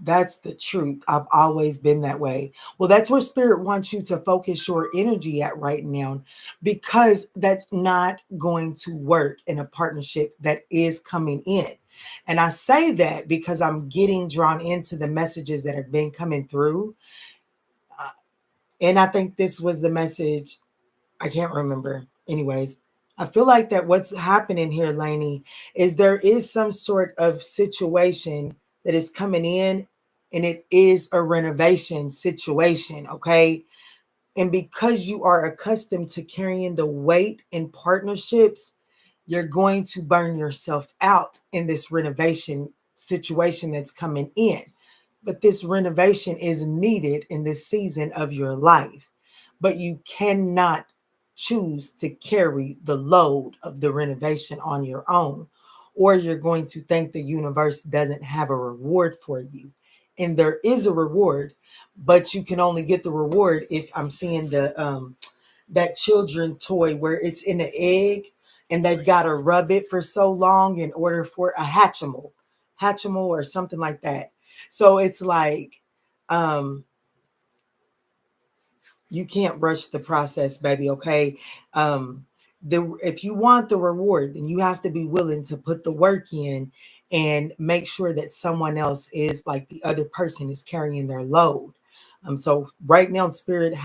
That's the truth. I've always been that way. Well, that's where spirit wants you to focus your energy at right now, because that's not going to work in a partnership that is coming in. And I say that because I'm getting drawn into the messages that have been coming through. And I think this was the message. I can't remember. Anyways, I feel like that what's happening here, Laney, is there is some sort of situation that is coming in, and it is a renovation situation, okay? And because you are accustomed to carrying the weight in partnerships, you're going to burn yourself out in this renovation situation that's coming in. But this renovation is needed in this season of your life. but you cannot choose to carry the load of the renovation on your own, or you're going to think the universe doesn't have a reward for you. And there is a reward, but you can only get the reward if I'm seeing the that children toy where it's in an egg and they've got to rub it for so long in order for a hatchimal or something like that. So it's like you can't rush the process, baby. Okay. If you want the reward, then you have to be willing to put the work in and make sure that someone else is like the other person is carrying their load. So right now, spirit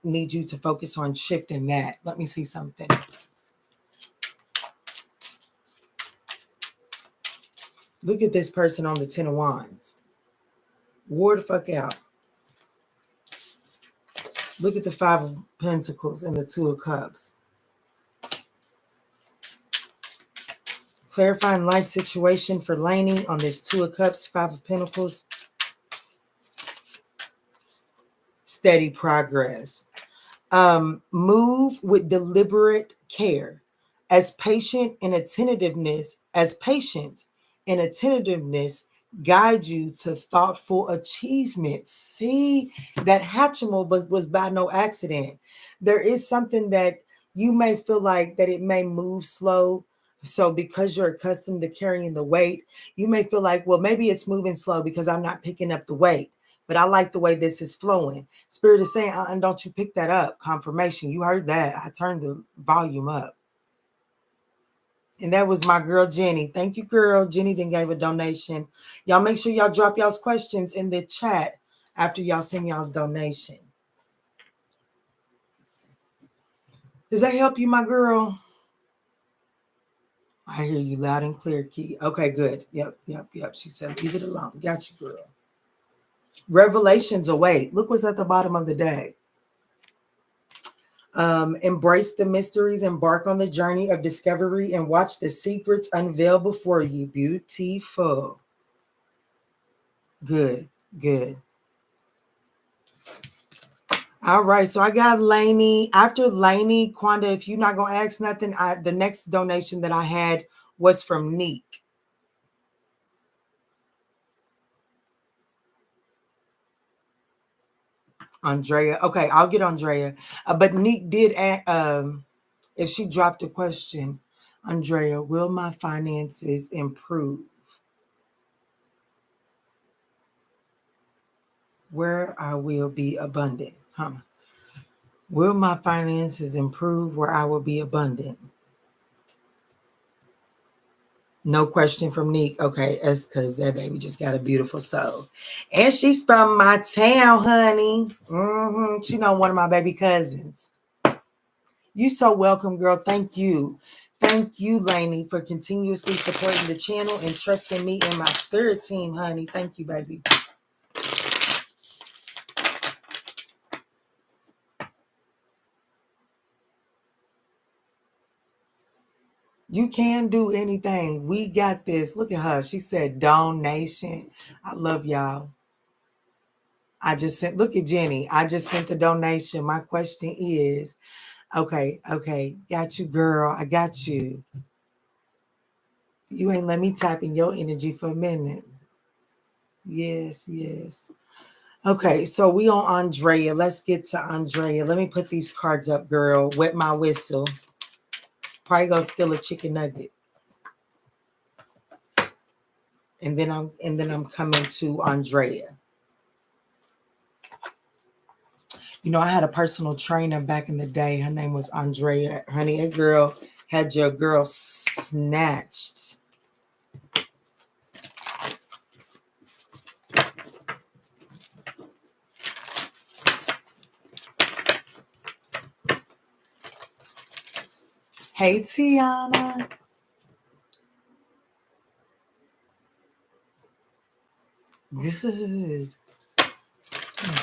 needs you to focus on shifting that. Let me see something. Look at this person on the 10 of Wands. War the fuck out. Look at the 5 of Pentacles and the 2 of Cups. Clarifying life situation for Laney on this 2 of Cups, 5 of Pentacles. Steady progress. Move with deliberate care. As patience and attentiveness guide you to thoughtful achievements. See, that Hatchimal was by no accident. There is something that you may feel like that it may move slow. So because you're accustomed to carrying the weight, you may feel like, well, maybe it's moving slow because I'm not picking up the weight. But I like the way this is flowing. Spirit is saying, and don't you pick that up. Confirmation. You heard that. I turned the volume up. And that was my girl, Jenny. Thank you, girl. Jenny then gave a donation. Y'all make sure y'all drop y'all's questions in the chat after y'all send y'all's donation. Does that help you, my girl? I hear you loud and clear, Key. Okay, good. Yep. She said, leave it alone. Got you, girl. Revelations await. Look what's at the bottom of the day. Embrace the mysteries, embark on the journey of discovery, and watch the secrets unveil before you. Beautiful. Good. All right, so I got Laney. After Laney, Quanda, if you're not going to ask nothing, the next donation that I had was from Neek. Andrea. Okay, I'll get Andrea. But Neek did, if she dropped a question, Andrea, will my finances improve? Where I will be abundant. Will my finances improve where I will be abundant? No question from Neek. Okay, that's because that baby just got a beautiful soul. And she's from my town, honey. She know one of my baby cousins. You so welcome, girl. Thank you. Thank you, Laney, for continuously supporting the channel and trusting me and my spirit team, honey. Thank you, baby. You can do anything. We got this. Look at her. She said donation. I love y'all. I just sent, look at Jenny. I just sent the donation. My question is, okay. Got you, girl. I got you. You ain't let me tap in your energy for a minute. Yes. Okay, so we on Andrea. Let's get to Andrea. Let me put these cards up, girl. Wet my whistle. Probably gonna steal a chicken nugget. And then I'm coming to Andrea. You know, I had a personal trainer back in the day. Her name was Andrea. Honey, that girl had your girl snatched. Hey, Tiana.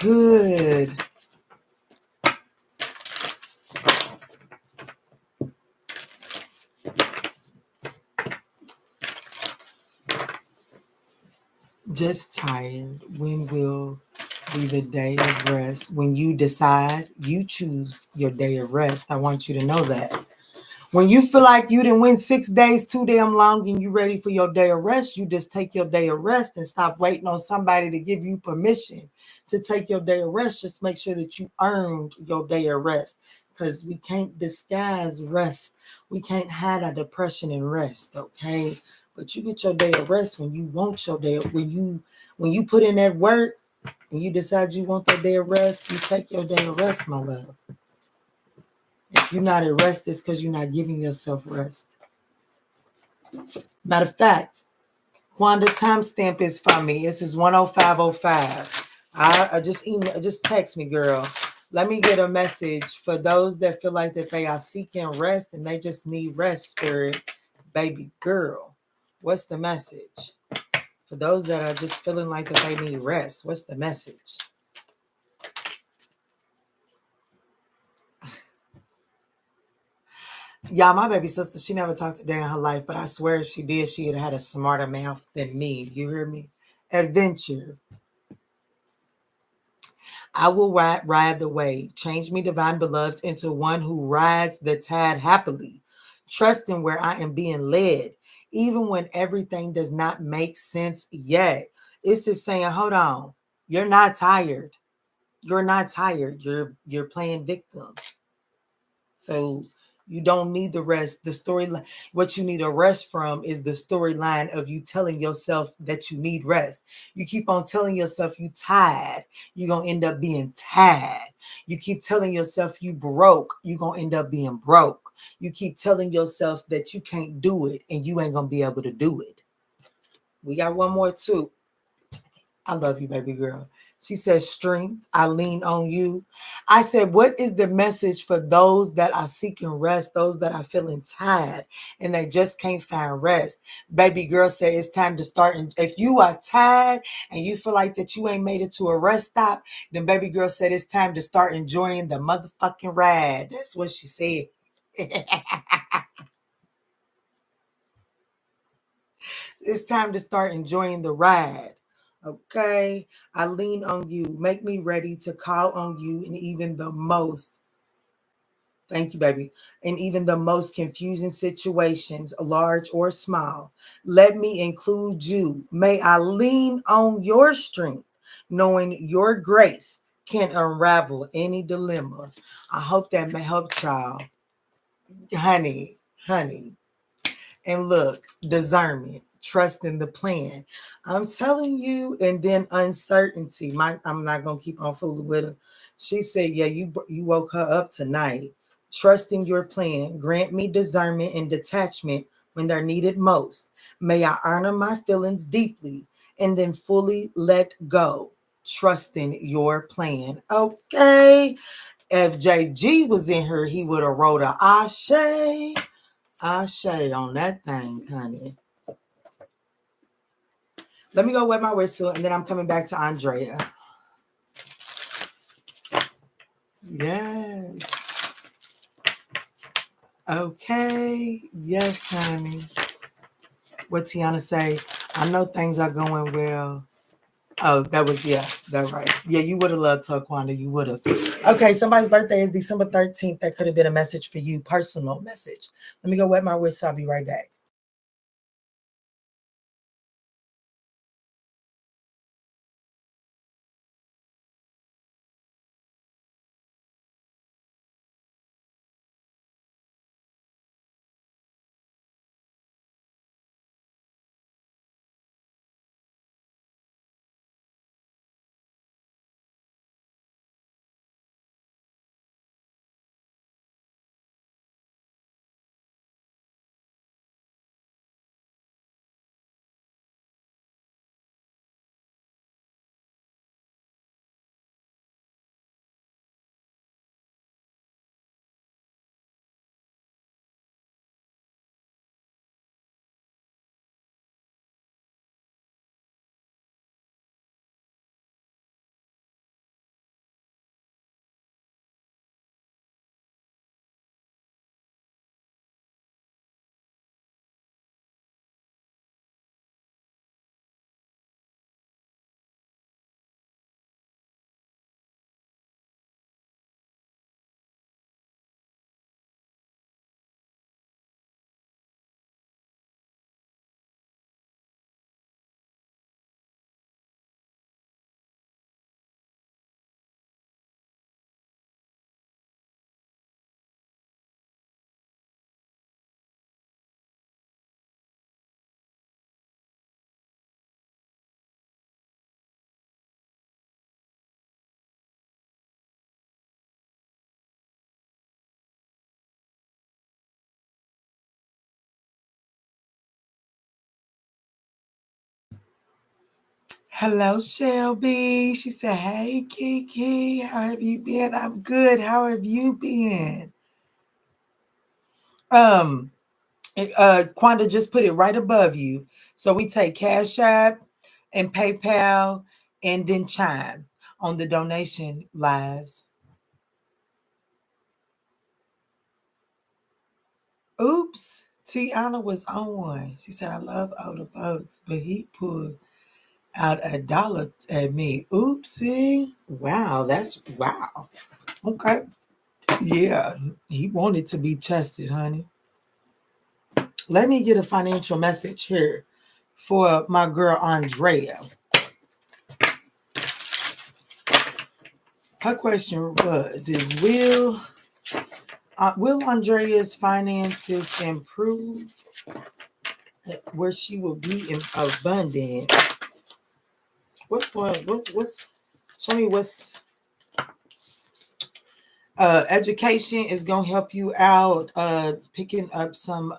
Good. Just tired. When will be the day of rest. When you decide, you choose your day of rest. I want you to know that. When you feel like you didn't win 6 days too damn long and you ready for your day of rest, you just take your day of rest and stop waiting on somebody to give you permission to take your day of rest. Just make sure that you earned your day of rest, because we can't disguise rest. We can't hide our depression in rest, okay? But you get your day of rest when you want your day. When you put in that work and you decide you want that day of rest, you take your day of rest, my love. If you're not at rest, it's because you're not giving yourself rest. Matter of fact, Quanda timestamp is for me. This is 10505. I just text me, girl. Let me get a message for those that feel like that they are seeking rest and they just need rest, spirit. Baby girl, what's the message? For those that are just feeling like that they need rest, what's the message? Yeah, my baby sister, she never talked a day in her life, but I swear if she did, she would have had a smarter mouth than me. You hear me? Adventure. I will ride the wave. Change me, divine beloveds, into one who rides the tide happily, trusting where I am being led, even when everything does not make sense yet. It's just saying, hold on, you're not tired. You're not tired. You're playing victim. So you don't need the rest. The storyline, what you need a rest from is the storyline of you telling yourself that you need rest. You keep on telling yourself you tired, you're gonna end up being tired. You keep telling yourself you broke, you're gonna end up being broke. You keep telling yourself that you can't do it and you ain't gonna be able to do it. We got one more too. I love you, baby girl. She says, strength, I lean on you. I said, what is the message for those that are seeking rest, those that are feeling tired and they just can't find rest? Baby girl said, it's time to start. And if you are tired and you feel like that you ain't made it to a rest stop, then baby girl said, it's time to start enjoying the motherfucking ride. That's what she said. It's time to start enjoying the ride. Okay, I lean on you. Make me ready to call on you in even the most. Thank you, baby. In even the most confusing situations, large or small. Let me include you. May I lean on your strength, knowing your grace can unravel any dilemma. I hope that may help y'all. Honey. And look, discernment, trust in the plan. I'm telling you, and then uncertainty. I'm not gonna keep on fooling with her. She said, "Yeah, you woke her up tonight. Trusting your plan. Grant me discernment and detachment when they're needed most. May I honor my feelings deeply and then fully let go. Trusting your plan." Okay. If JG was in here, he would have wrote a Ashe. Ashe on that thing, honey. Let me go wet my whistle and then I'm coming back to Andrea. Yes. Okay. Yes, honey. What Tiana say? I know things are going well. Oh, that was, yeah, that's right. Yeah, you would have loved Taquanda. You would have. Okay, somebody's birthday is December 13th. That could have been a message for you, personal message. Let me go wet my whistle. I'll be right back. Hello, Shelby. She said, hey, Kiki, how have you been? I'm good. How have you been? Quanda just put it right above you. So we take Cash App and PayPal and then Chime on the donation lives. Oops. Tiana was on one. She said, I love older folks, but he pulled out $1 at me. Oopsie. Wow, that's wow. Okay. Yeah, he wanted to be tested, honey. Let me get a financial message here for my girl Andrea. Her question is will Andrea's finances improve where she will be in abundant? What's show me what's education is gonna help you out picking up some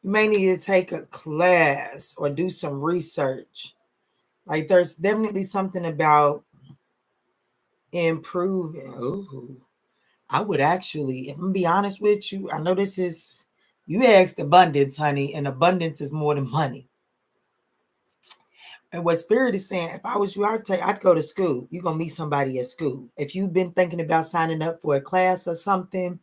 you may need to take a class or do some research. Like there's definitely something about improving. Ooh, I would actually, I'm gonna be honest with you. I know this is you asked abundance, honey, and abundance is more than money. And what Spirit is saying, if I was you, I'd go to school. You're gonna meet somebody at school. If you've been thinking about signing up for a class or something,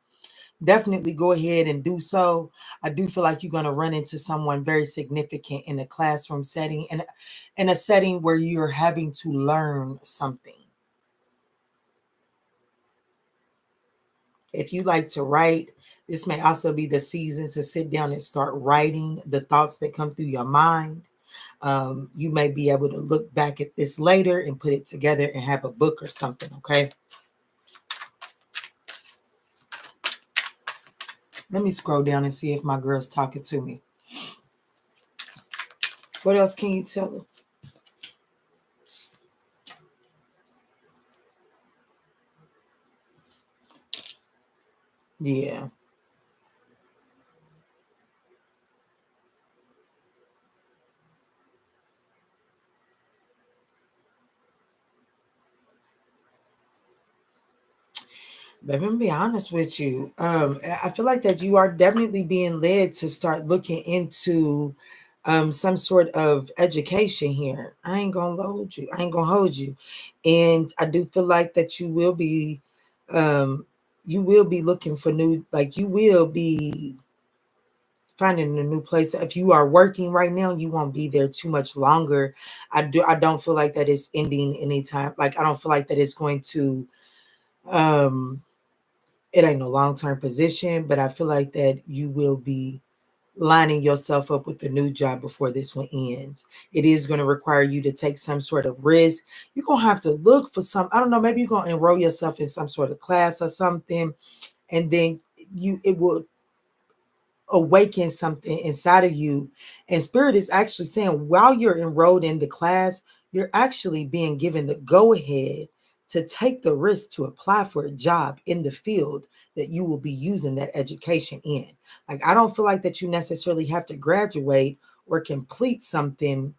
definitely go ahead and do so. I do feel like you're going to run into someone very significant in a classroom setting and in a setting where you're having to learn something. If you like to write, this may also be the season to sit down and start writing the thoughts that come through your mind. You may be able to look back at this later and put it together and have a book or something, okay? Let me scroll down and see if my girl's talking to me. What else can you tell her? Yeah. But let me be honest with you. I feel like that you are definitely being led to start looking into some sort of education here. I ain't gonna hold you. I ain't gonna hold you. And I do feel like that you will be looking for new, like you will be finding a new place. If you are working right now, you won't be there too much longer. I don't feel like that is ending anytime. Like I don't feel like that it's going to um it ain't no long-term position, but I feel like that you will be lining yourself up with a new job before this one ends. It is going to require you to take some sort of risk. You're going to have to look for some, I don't know, maybe you're going to enroll yourself in some sort of class or something, and then it will awaken something inside of you. And Spirit is actually saying while you're enrolled in the class, you're actually being given the go ahead to take the risk to apply for a job in the field that you will be using that education in. Like, I don't feel like that you necessarily have to graduate or complete something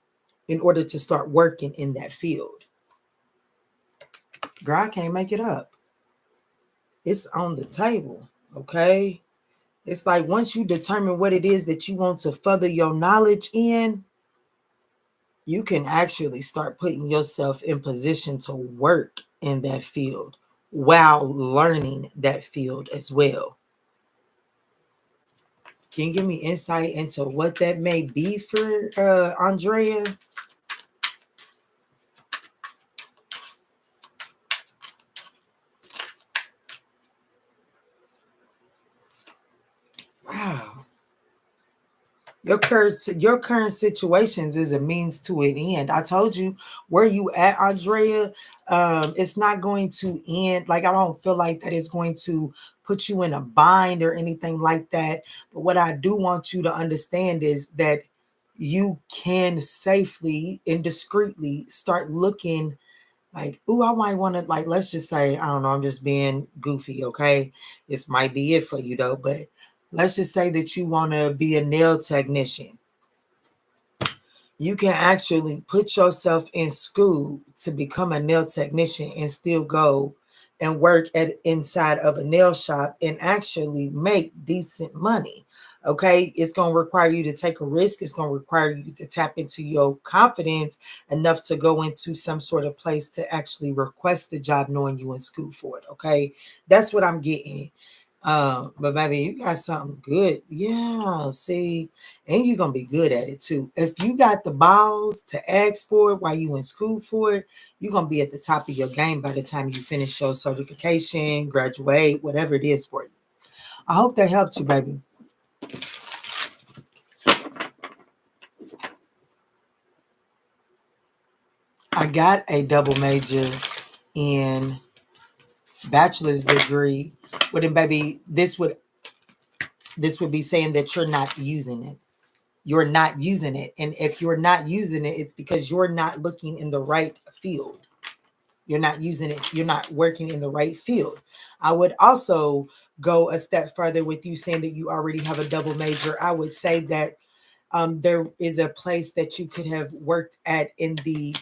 in order to start working in that field. Girl, I can't make it up. It's on the table. Okay. It's like once you determine what it is that you want to further your knowledge in, you can actually start putting yourself in position to work in that field while learning that field as well. Can you give me insight into what that may be for Andrea? Wow. Your current situations is a means to an end. I told you where you at, Andrea. It's not going to end. Like I don't feel like that is going to put you in a bind or anything like that. But what I do want you to understand is that you can safely and discreetly start looking like, ooh, I might want to, like, let's just say, I don't know, I'm just being goofy, okay? This might be it for you though, but let's just say that you want to be a nail technician. You can actually put yourself in school to become a nail technician and still go and work at inside of a nail shop and actually make decent money. Okay, it's going to require you to take a risk. It's going to require you to tap into your confidence enough to go into some sort of place to actually request the job knowing you in school for it. Okay, that's what I'm getting. But baby, you got something good. Yeah, see, and you're gonna be good at it too. If you got the balls to ask for it while you in school for it, you're gonna be at the top of your game by the time you finish your certification, graduate, whatever it is for you. I hope that helped you, baby. I got a double major in bachelor's degree. But then baby, this would be saying that you're not using it. You're not using it. And if you're not using it, it's because you're not looking in the right field. You're not using it. You're not working in the right field. I would also go a step further with you saying that you already have a double major. I would say that there is a place that you could have worked at in the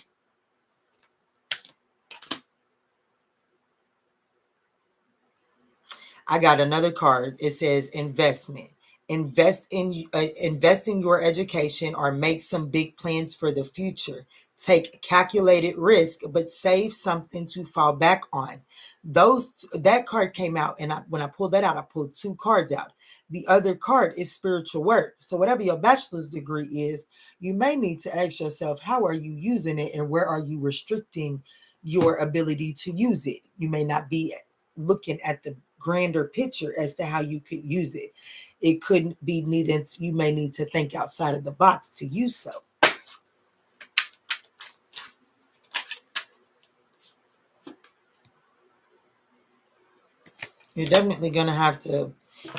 I got another card. It says investment. Invest in your education or make some big plans for the future. Take calculated risk, but save something to fall back on. That card came out, and when I pulled that out, I pulled two cards out. The other card is spiritual work. So whatever your bachelor's degree is, you may need to ask yourself, how are you using it, and where are you restricting your ability to use it? You may not be looking at the grander picture as to how you could use it. It couldn't be needed. You may need to think outside of the box to use so. You're definitely going to have to.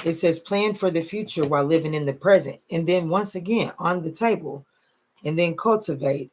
It says plan for the future while living in the present. And then once again, on the table, and then cultivate.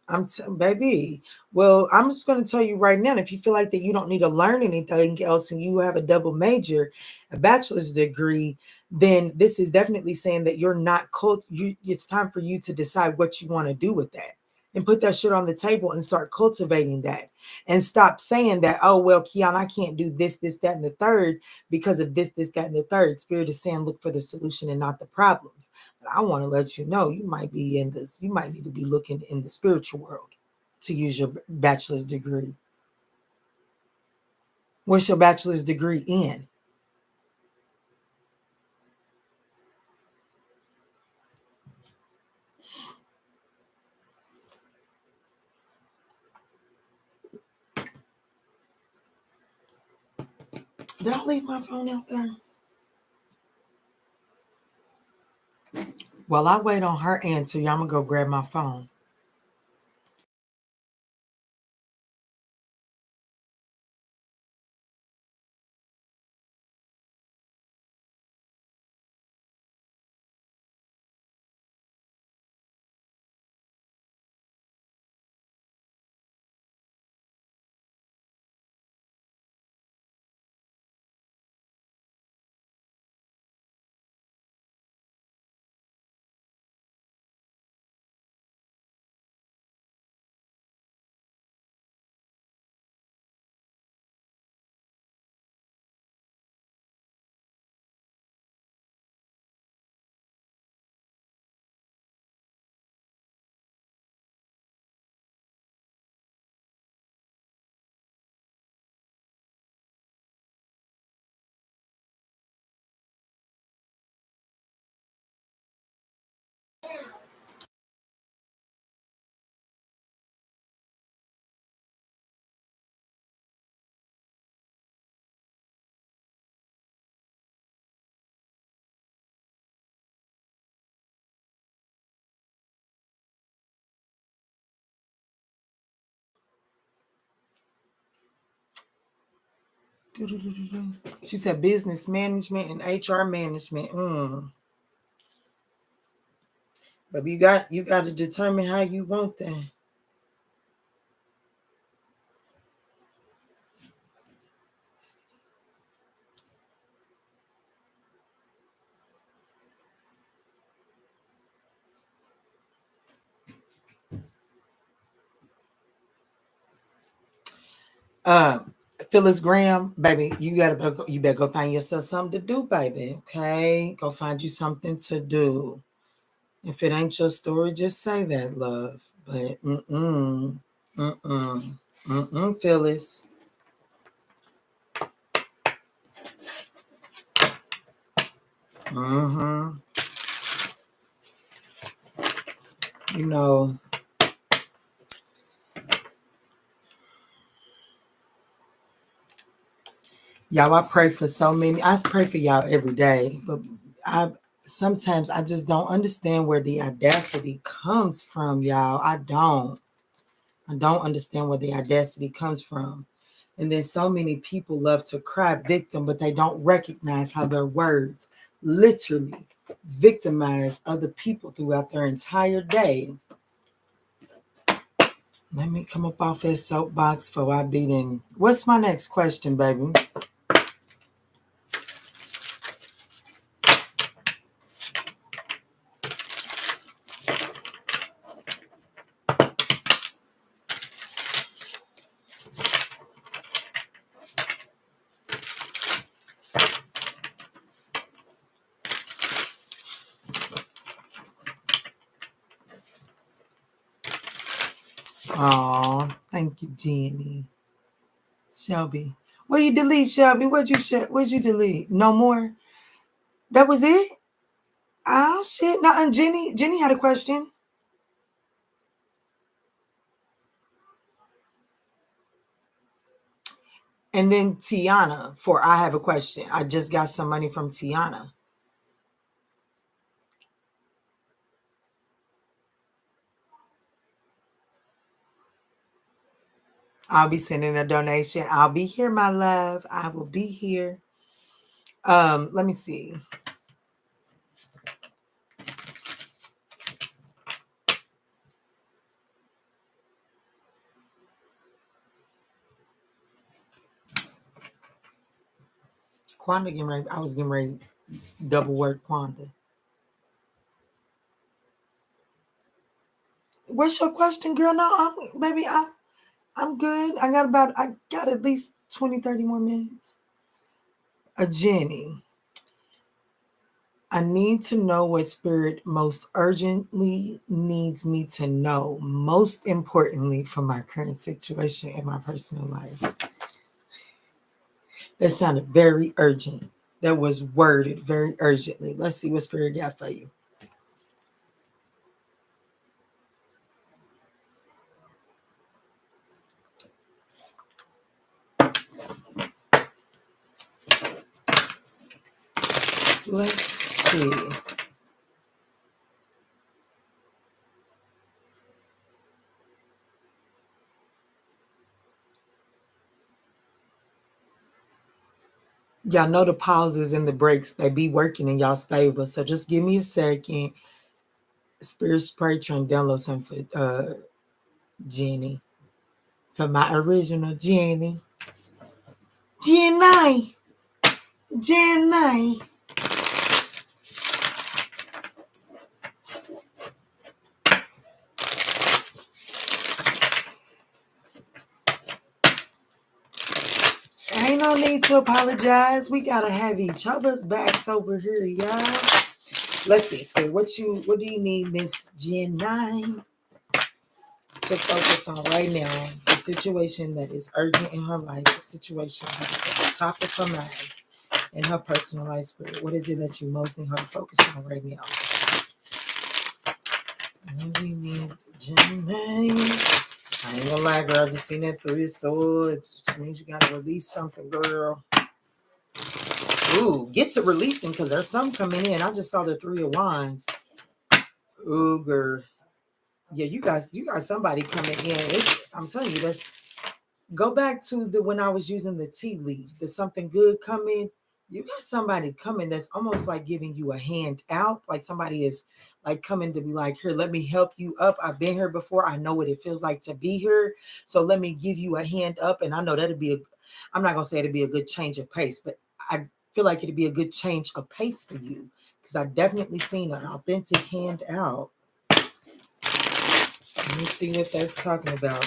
Baby. Well, I'm just going to tell you right now, if you feel like that you don't need to learn anything else and you have a double major, a bachelor's degree, then this is definitely saying that you're not it's time for you to decide what you want to do with that. And put that shit on the table and start cultivating that. And stop saying that, oh, well, Kiana, I can't do this, this, that, and the third because of this, that, and the third. Spirit is saying, look for the solution and not the problems. But I want to let you know you might be in this, you might need to be looking in the spiritual world to use your bachelor's degree. What's your bachelor's degree in? Did I leave my phone out there? While I wait on her answer, I'm going to go grab my phone. She said business management and HR management. But you got to determine how you want that. Phyllis Graham, baby, you better go find yourself something to do, baby. Okay, go find you something to do. If it ain't your story, just say that, love. But Phyllis. You know, y'all, I pray for so many. I pray for y'all every day, but sometimes I just don't understand where the audacity comes from, y'all. I don't understand where the audacity comes from. And then so many people love to cry victim, but they don't recognize how their words literally victimize other people throughout their entire day. Let me come up off that soapbox before I beat in. What's my next question, baby? Oh, thank you, Jenny. Shelby. What you delete, Shelby? What'd you delete? No more? That was it? Oh, shit. No, and Jenny had a question. And then Tiana for I have a question. I just got some money from Tiana. I'll be sending a donation. I'll be here, my love. I will be here. Let me see. Quanda getting ready. I was getting ready double work Quanda. What's your question, girl? No, I'm good. I got at least 20, 30 more minutes. Jenny. I need to know what spirit most urgently needs me to know, most importantly for my current situation in my personal life. That sounded very urgent. That was worded very urgently. Let's see what spirit got for you. Let's see. Y'all know the pauses and the breaks, they be working in y'all stable. So just give me a second. Spirit Spray trying to download something for Jenny. For my original Jenny. Jenny. Jenny. Ain't no need to apologize. We gotta have each other's backs over here, y'all. Let's see, Spirit. What do you need, Miss Jenny, to focus on right now? The situation that is urgent in her life, the situation that is at the top of her mind in her personal life, Spirit. What is it that you most need her to focus on right now? What do you need, Jenny? I ain't gonna lie, girl. I just seen that 3 of Swords. Which means you gotta release something, girl. Ooh, get to releasing because there's some coming in. I just saw the 3 of Wands. Ooh, girl. Yeah, you got somebody coming in. I'm telling you, go back to when I was using the tea leaf. There's something good coming. You got somebody coming that's almost like giving you a hand out. Like somebody is like coming to be like, here, let me help you up. I've been here before. I know what it feels like to be here. So let me give you a hand up. And I know I'm not going to say it'd be a good change of pace, but I feel like it'd be a good change of pace for you because I've definitely seen an authentic hand out. Let me see what that's talking about.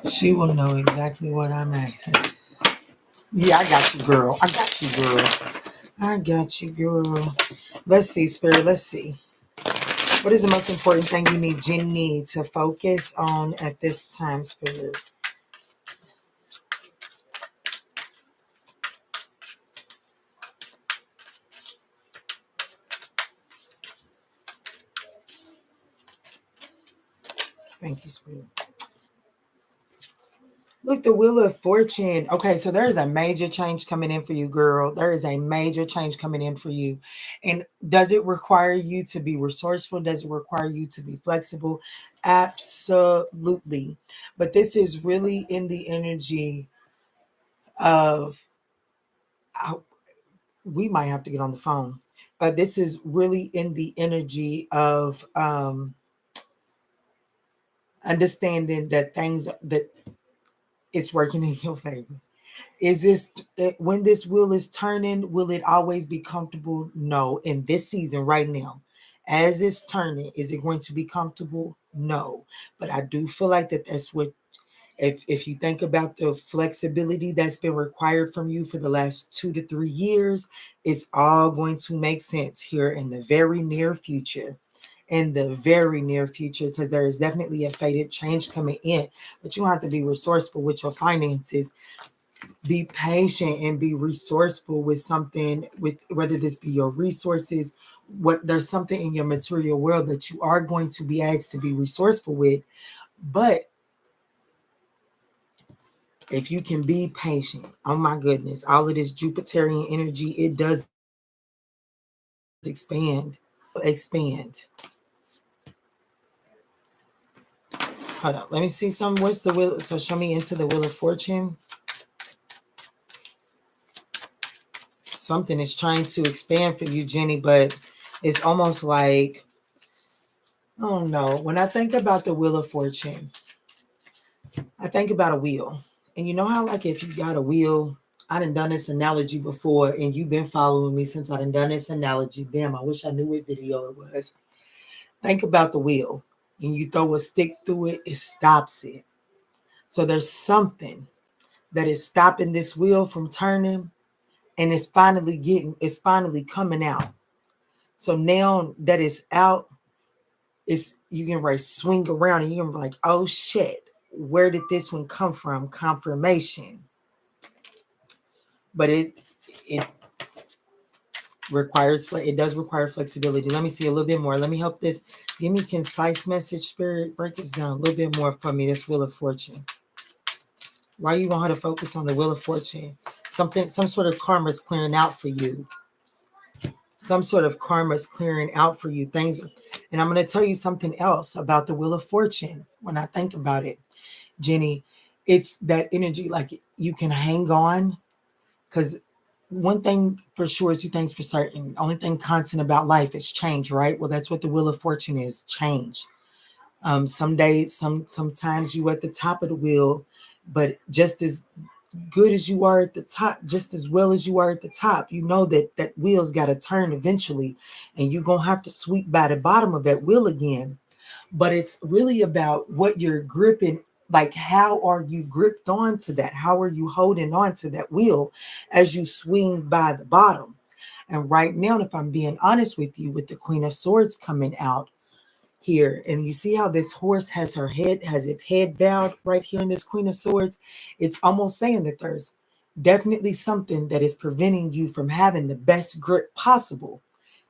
She will know exactly what I'm at. Yeah, I got you, girl. I got you, girl. I got you, girl. Let's see, Spirit. Let's see. What is the most important thing you need Jenny to focus on at this time, Spirit? Thank you, Spirit. Look, the Wheel of Fortune. Okay, so there is a major change coming in for you, girl. There is a major change coming in for you. And does it require you to be resourceful? Does it require you to be flexible? Absolutely. But this is really in the energy of, we might have to get on the phone. But this is really in the energy of understanding that things that it's working in your favor. Is this when this wheel is turning, will it always be comfortable? No. In this season right now, as it's turning, is it going to be comfortable? No. But I do feel like that's what, if you think about the flexibility that's been required from you for the last 2 to 3 years, it's all going to make sense here in the very near future. In the very near future, because there is definitely a fated change coming in, but you have to be resourceful with your finances. Be patient and be resourceful with something, with whether this be your resources, what there's something in your material world that you are going to be asked to be resourceful with. But if you can be patient, oh my goodness, all of this Jupiterian energy, it does expand. Expand. Hold on, let me see some. What's the wheel? So show me into the Wheel of Fortune. Something is trying to expand for you, Jenny, but it's almost like, oh no. When I think about the Wheel of Fortune, I think about a wheel. And you know how, like, if you got a wheel, I done this analogy before, and you've been following me since I done this analogy. Damn, I wish I knew what video it was. Think about the wheel. And you throw a stick through it, it stops it. So there's something that is stopping this wheel from turning, and it's finally coming out. So now that it's out, you can swing around and you're gonna be like, oh shit, where did this one come from? Confirmation. But it it does require flexibility. Let me see a little bit more. Let me help this. Give me concise message, Spirit. Break this down a little bit more for me. This Wheel of Fortune. Why you want her to focus on the Wheel of Fortune? Some sort of karma is clearing out for you. Some sort of karma is clearing out for you. Things, and I'm going to tell you something else about the Wheel of Fortune. When I think about it, Jenny, it's that energy, like you can hang on, because one thing for sure, two things for certain. Only thing constant about life is change, right? Well, that's what the Wheel of Fortune is, change. Some days, sometimes you at the top of the wheel, but just as good as you are at the top, just as well as you are at the top, you know that wheel's got to turn eventually, and you're gonna have to sweep by the bottom of that wheel again. But it's really about what you're gripping. Like, how are you gripped onto that? How are you holding on to that wheel as you swing by the bottom? And right now, if I'm being honest with you, with the Queen of Swords coming out here, and you see how this horse has its head bowed right here in this Queen of Swords, it's almost saying that there's definitely something that is preventing you from having the best grip possible.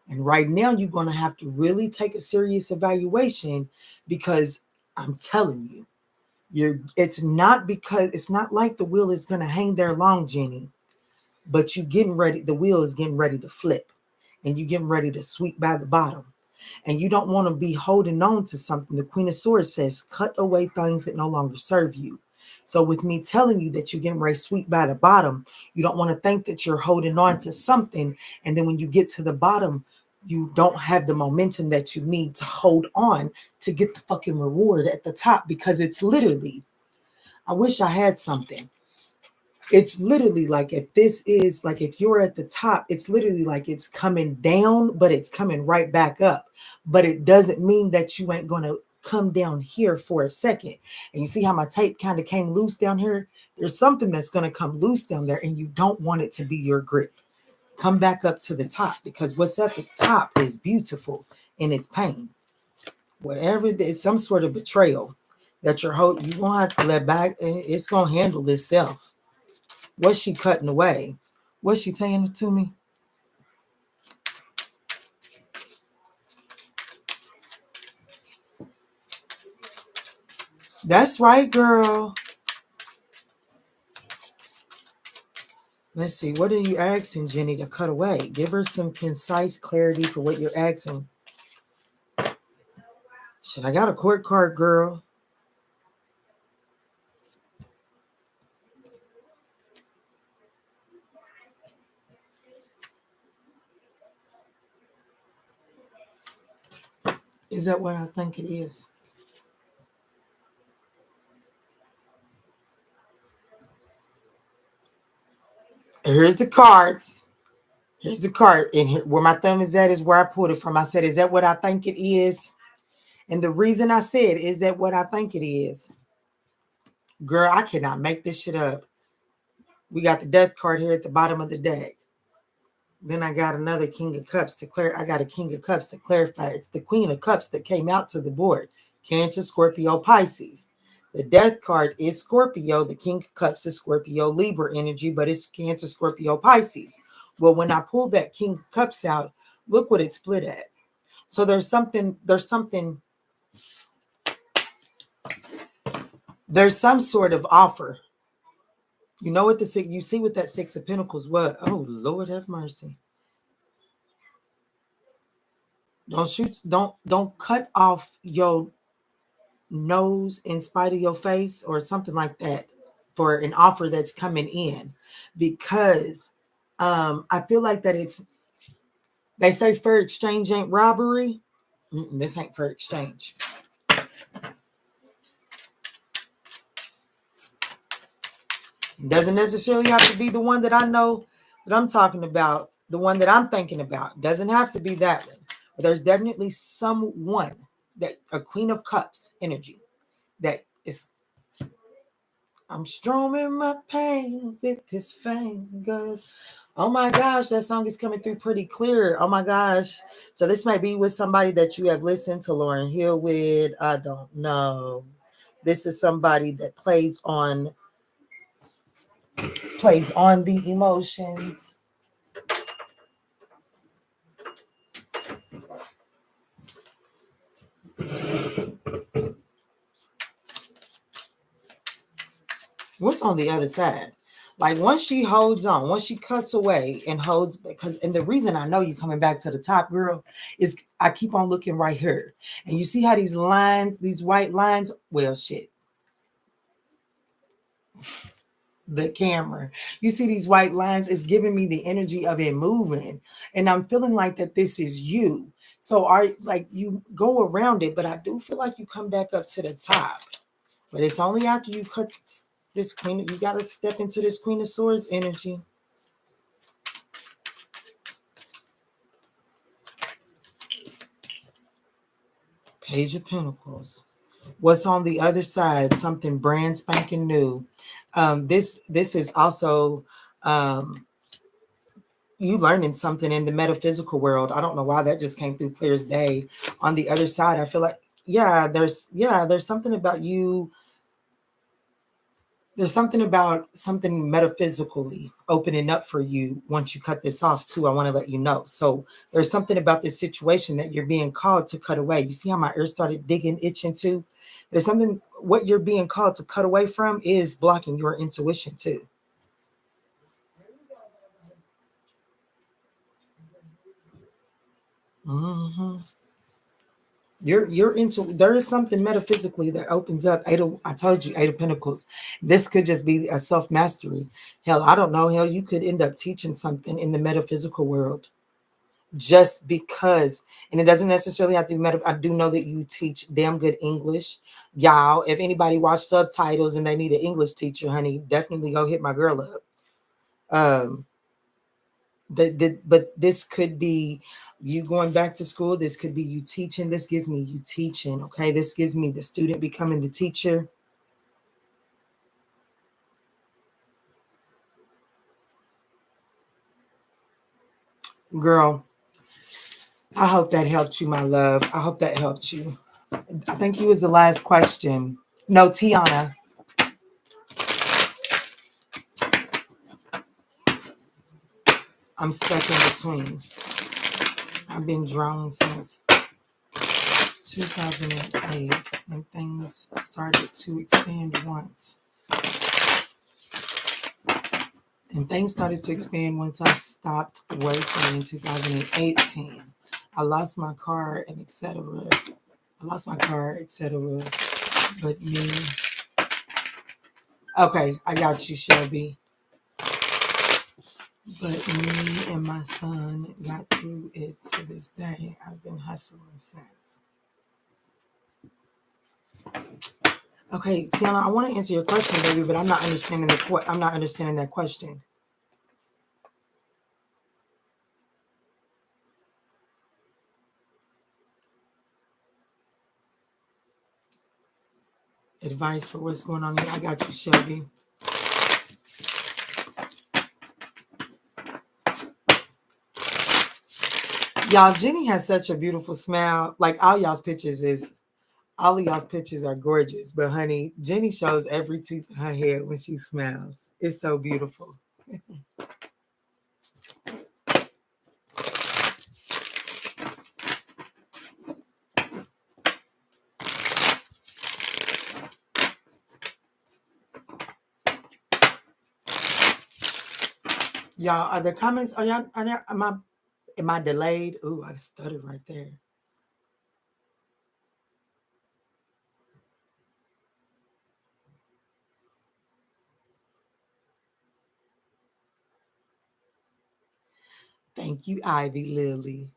And right now, you're going to have to really take a serious evaluation, because I'm telling you, it's not like the wheel is going to hang there long, Jenny, but the wheel is getting ready to flip, and you getting ready to sweep by the bottom. And you don't want to be holding on to something. The Queen of Swords says, cut away things that no longer serve you. So with me telling you that you're getting ready to sweep by the bottom, you don't want to think that you're holding on to something, and then when you get to the bottom, you don't have the momentum that you need to hold on to get the fucking reward at the top. Because it's literally, I wish I had something. It's literally like, if you're at the top, it's literally like it's coming down, but it's coming right back up. But it doesn't mean that you ain't going to come down here for a second. And you see how my tape kind of came loose down here? There's something that's going to come loose down there, and you don't want it to be your grip. Come back up to the top, because what's at the top is beautiful in its pain. Whatever, it's some sort of betrayal that you're holding. You're going to have to let back. It's going to handle itself. What's she cutting away? What's she saying to me? That's right, girl. Let's see. What are you asking, Jenny, to cut away? Give her some concise clarity for what you're asking. Shit, I got a court card, girl. Is that what I think it is? Here's the cards. Here's the card. And here, where my thumb is at is where I pulled it from. I said, is that what I think it is? And the reason I said, is that what I think it is? Girl, I cannot make this shit up. We got the death card here at the bottom of the deck. Then I got another King of Cups to clear. I got a King of Cups to clarify. It's the Queen of Cups that came out to the board. Cancer, Scorpio, Pisces. The death card is Scorpio. The King of Cups is Scorpio, Libra energy, but it's Cancer, Scorpio, Pisces. Well, when I pulled that King of Cups out, look what it split at. So there's some sort of offer. You know what you see what that Six of Pentacles was? Oh, Lord have mercy. Don't cut off your nose in spite of your face or something like that for an offer that's coming in, because I feel like that they say fair exchange ain't robbery. This ain't fair exchange. It doesn't necessarily have to be the one that I know that I'm talking about, the one that I'm thinking about. It doesn't have to be that one. But there's definitely someone, that a Queen of Cups energy, that is, I'm strumming my pain with his fingers. Oh my gosh, that song is coming through pretty clear. Oh my gosh. So this might be with somebody that you have listened to Lauryn Hill with. I don't know. This is somebody that plays on the emotions. What's on the other side? Like, once she holds on, once she cuts away and holds, and the reason I know you coming back to the top, girl, is I keep on looking right here. And you see how these lines, these white lines, well, shit. The camera. You see these white lines, it's giving me the energy of it moving. And I'm feeling like that this is you. So you go around it, but I do feel like you come back up to the top. But it's only after you cut this Queen, you got to step into this Queen of Swords energy. Page of Pentacles. What's on the other side? Something brand spanking new. This is also you learning something in the metaphysical world. I don't know why that just came through clear as day. On the other side, I feel like, there's something about you. There's something about something metaphysically opening up for you once you cut this off too. I want to let you know. So there's something about this situation that you're being called to cut away. You see how my ear started digging, itching too? There's something, what you're being called to cut away from is blocking your intuition too. Mm-hmm. You're into, there is something metaphysically that opens up. I told you, Eight of Pentacles. This could just be a self-mastery. Hell, I don't know. Hell, you could end up teaching something in the metaphysical world just because, and it doesn't necessarily have to be I do know that you teach damn good English. Y'all, if anybody watch subtitles and they need an English teacher, honey, definitely go hit my girl up. But this could be you going back to school. This could be you teaching. This gives me you teaching. Okay, this gives me the student becoming the teacher. Girl, I hope that helped you, my love. I hope that helped you. I think you was the last question. No, Tiana. I'm stuck in between. I've been drawn since 2008, and things started to expand once. And things started to expand once I stopped working in 2018. I lost my car and etc. I lost my car, etc. But me. Okay, I got you, Shelby. But me and my son got through it to this day. I've been hustling since. Okay, Tiana, I want to answer your question, baby, but I'm not understanding I'm not understanding that question. Advice for what's going on here. I got you, Shelby. Y'all, Jenny has such a beautiful smile. Like all of y'all's pictures are gorgeous. But honey, Jenny shows every tooth in her head when she smiles. It's so beautiful. Y'all, are the comments, am I delayed? Ooh, I stuttered right there. Thank you, Ivy Lily.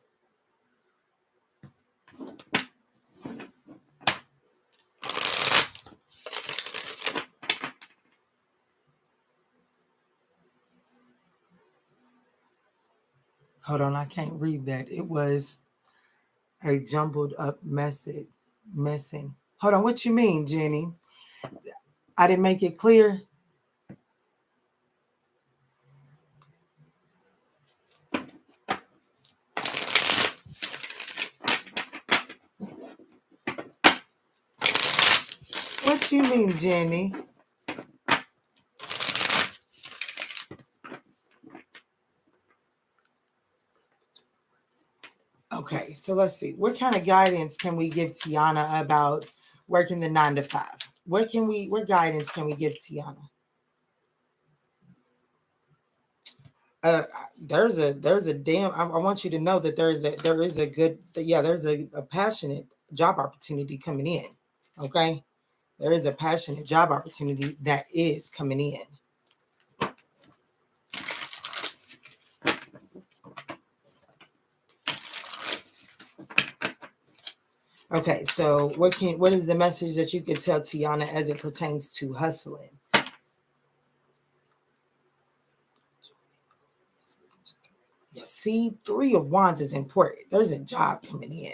Hold on, I can't read that. It was a jumbled up messing. Hold on, what you mean, Jenny? I didn't make it clear. What you mean, Jenny? Okay, so let's see. What kind of guidance can we give Tiana about working the 9 to 5? What guidance can we give Tiana? There's a damn. I want you to know that there's a passionate job opportunity coming in. Okay, there is a passionate job opportunity that is coming in. Okay, so what is the message that you could tell Tiana as it pertains to hustling? Yeah, see, 3 of Wands is important. There's a job coming in.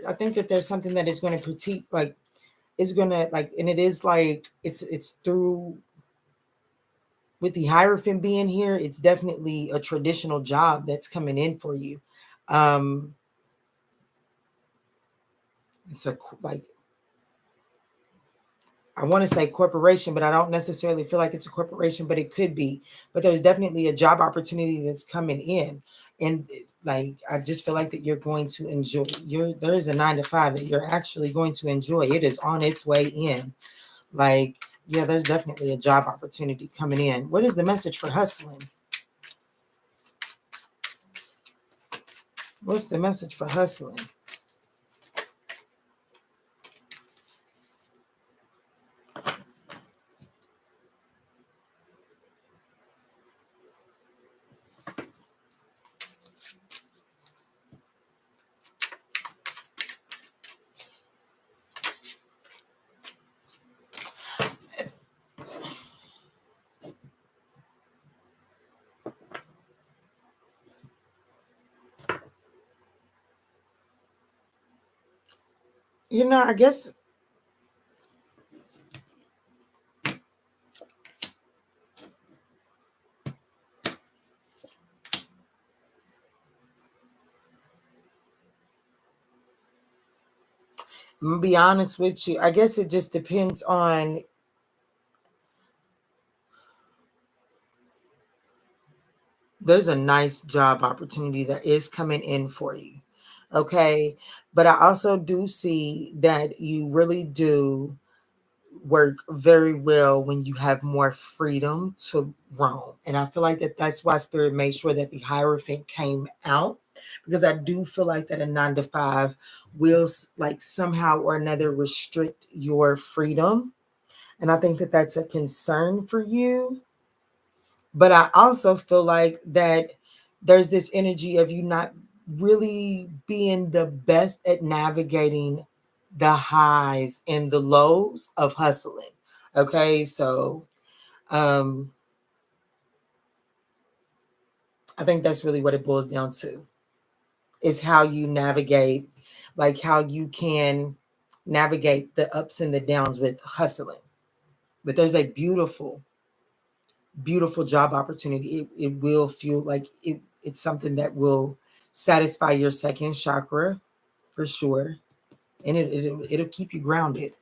I think that there's something that is going to critique, like it's gonna like, and it is like it's through with the Hierophant being here. It's definitely a traditional job that's coming in for you. It's a like I want to say corporation, but I don't necessarily feel like it's a corporation, but it could be. But there's definitely a job opportunity that's coming in. And like, I just feel like that you're going to enjoy there is a 9 to 5 that you're actually going to enjoy. It is on its way in. Like, yeah, there's definitely a job opportunity coming in. What is the message for hustling? What's the message for hustling? I guess I'm gonna be honest with you. I guess it just depends on, there's a nice job opportunity that is coming in for you. Okay. But I also do see that you really do work very well when you have more freedom to roam. And I feel like that's why Spirit made sure that the Hierophant came out, because I do feel like that a 9 to 5 will like somehow or another restrict your freedom. And I think that that's a concern for you. But I also feel like that there's this energy of you not really being the best at navigating the highs and the lows of hustling. Okay, so um I think that's really what it boils down to, is how you navigate, like how you can navigate the ups and the downs with hustling. But there's a beautiful job opportunity. It will feel like it's something that will satisfy your second chakra for sure. And it'll keep you grounded.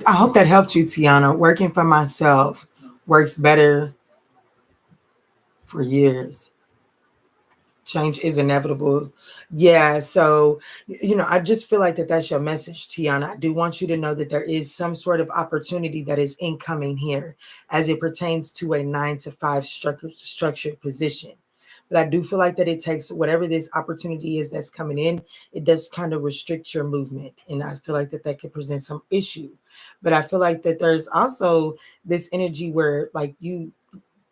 I hope that helped you, Tiana. Working for myself works better for years. Change is inevitable. Yeah. So, I just feel like that's your message, Tiana. I do want you to know that there is some sort of opportunity that is incoming here as it pertains to a 9 to 5 structured position. But I do feel like that it takes whatever this opportunity is that's coming in, it does kind of restrict your movement. And I feel like that could present some issue. But I feel like that there's also this energy where, like,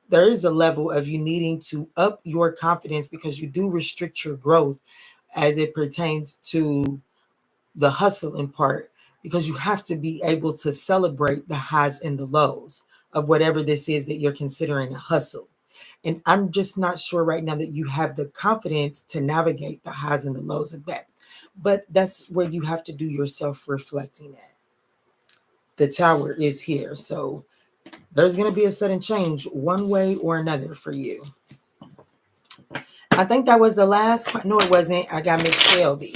there is a level of you needing to up your confidence, because you do restrict your growth as it pertains to the hustling part, because you have to be able to celebrate the highs and the lows of whatever this is that you're considering a hustle. And I'm just not sure right now that you have the confidence to navigate the highs and the lows of that. But that's where you have to do your self reflecting at. The Tower is here. So there's going to be a sudden change one way or another for you. I think that was the last. No, it wasn't. I got Miss Shelby.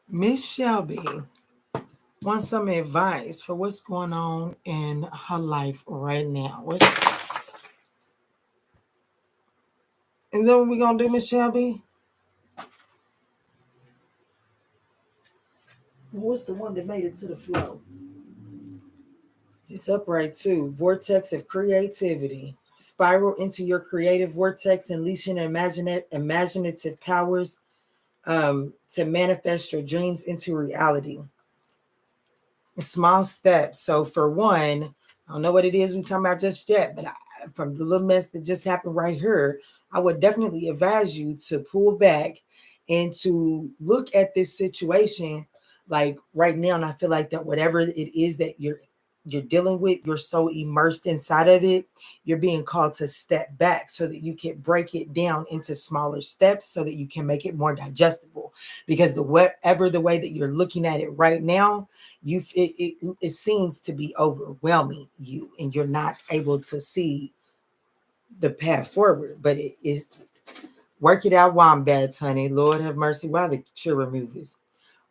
Miss Shelby wants some advice for what's going on in her life right now. And then what we gonna do, Miss Shelby? What's the one that made it to the flow? It's upright too. Vortex of creativity. Spiral into your creative vortex, unleashing imaginative powers to manifest your dreams into reality. Small steps. So for one, I don't know what it is we're talking about just yet, but from the little mess that just happened right here, I would definitely advise you to pull back and to look at this situation like right now. And I feel like that whatever it is that you're you're dealing with, you're so immersed inside of it, you're being called to step back so that you can break it down into smaller steps so that you can make it more digestible. Because whatever the way that you're looking at it right now, it seems to be overwhelming you, and you're not able to see the path forward. But it is, work it out, wombats, honey. Lord have mercy. Why the children movies?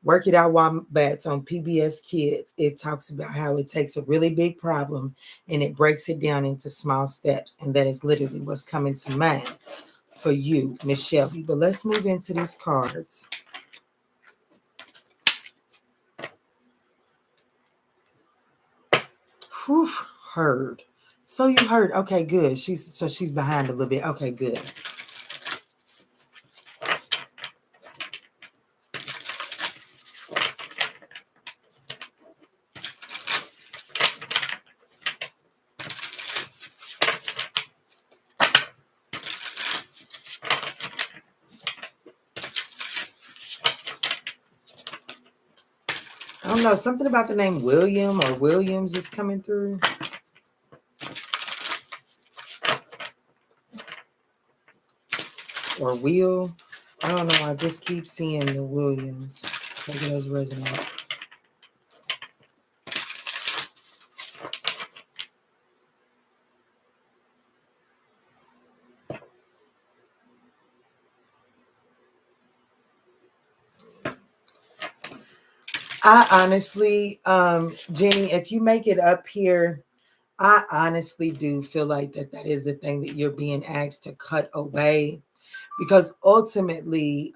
Work It Out Wombats on PBS Kids. It talks about how it takes a really big problem and it breaks it down into small steps. And that is literally what's coming to mind for you, Miss Shelby. But let's move into these cards. Whew, heard. So you heard. Okay, good. She's behind a little bit. Okay, good. I don't know. Something about the name William or Williams is coming through. Or Will. I don't know. I just keep seeing the Williams. Maybe those resonance. I honestly, Jenny, if you make it up here, I honestly do feel like that is the thing that you're being asked to cut away, because ultimately,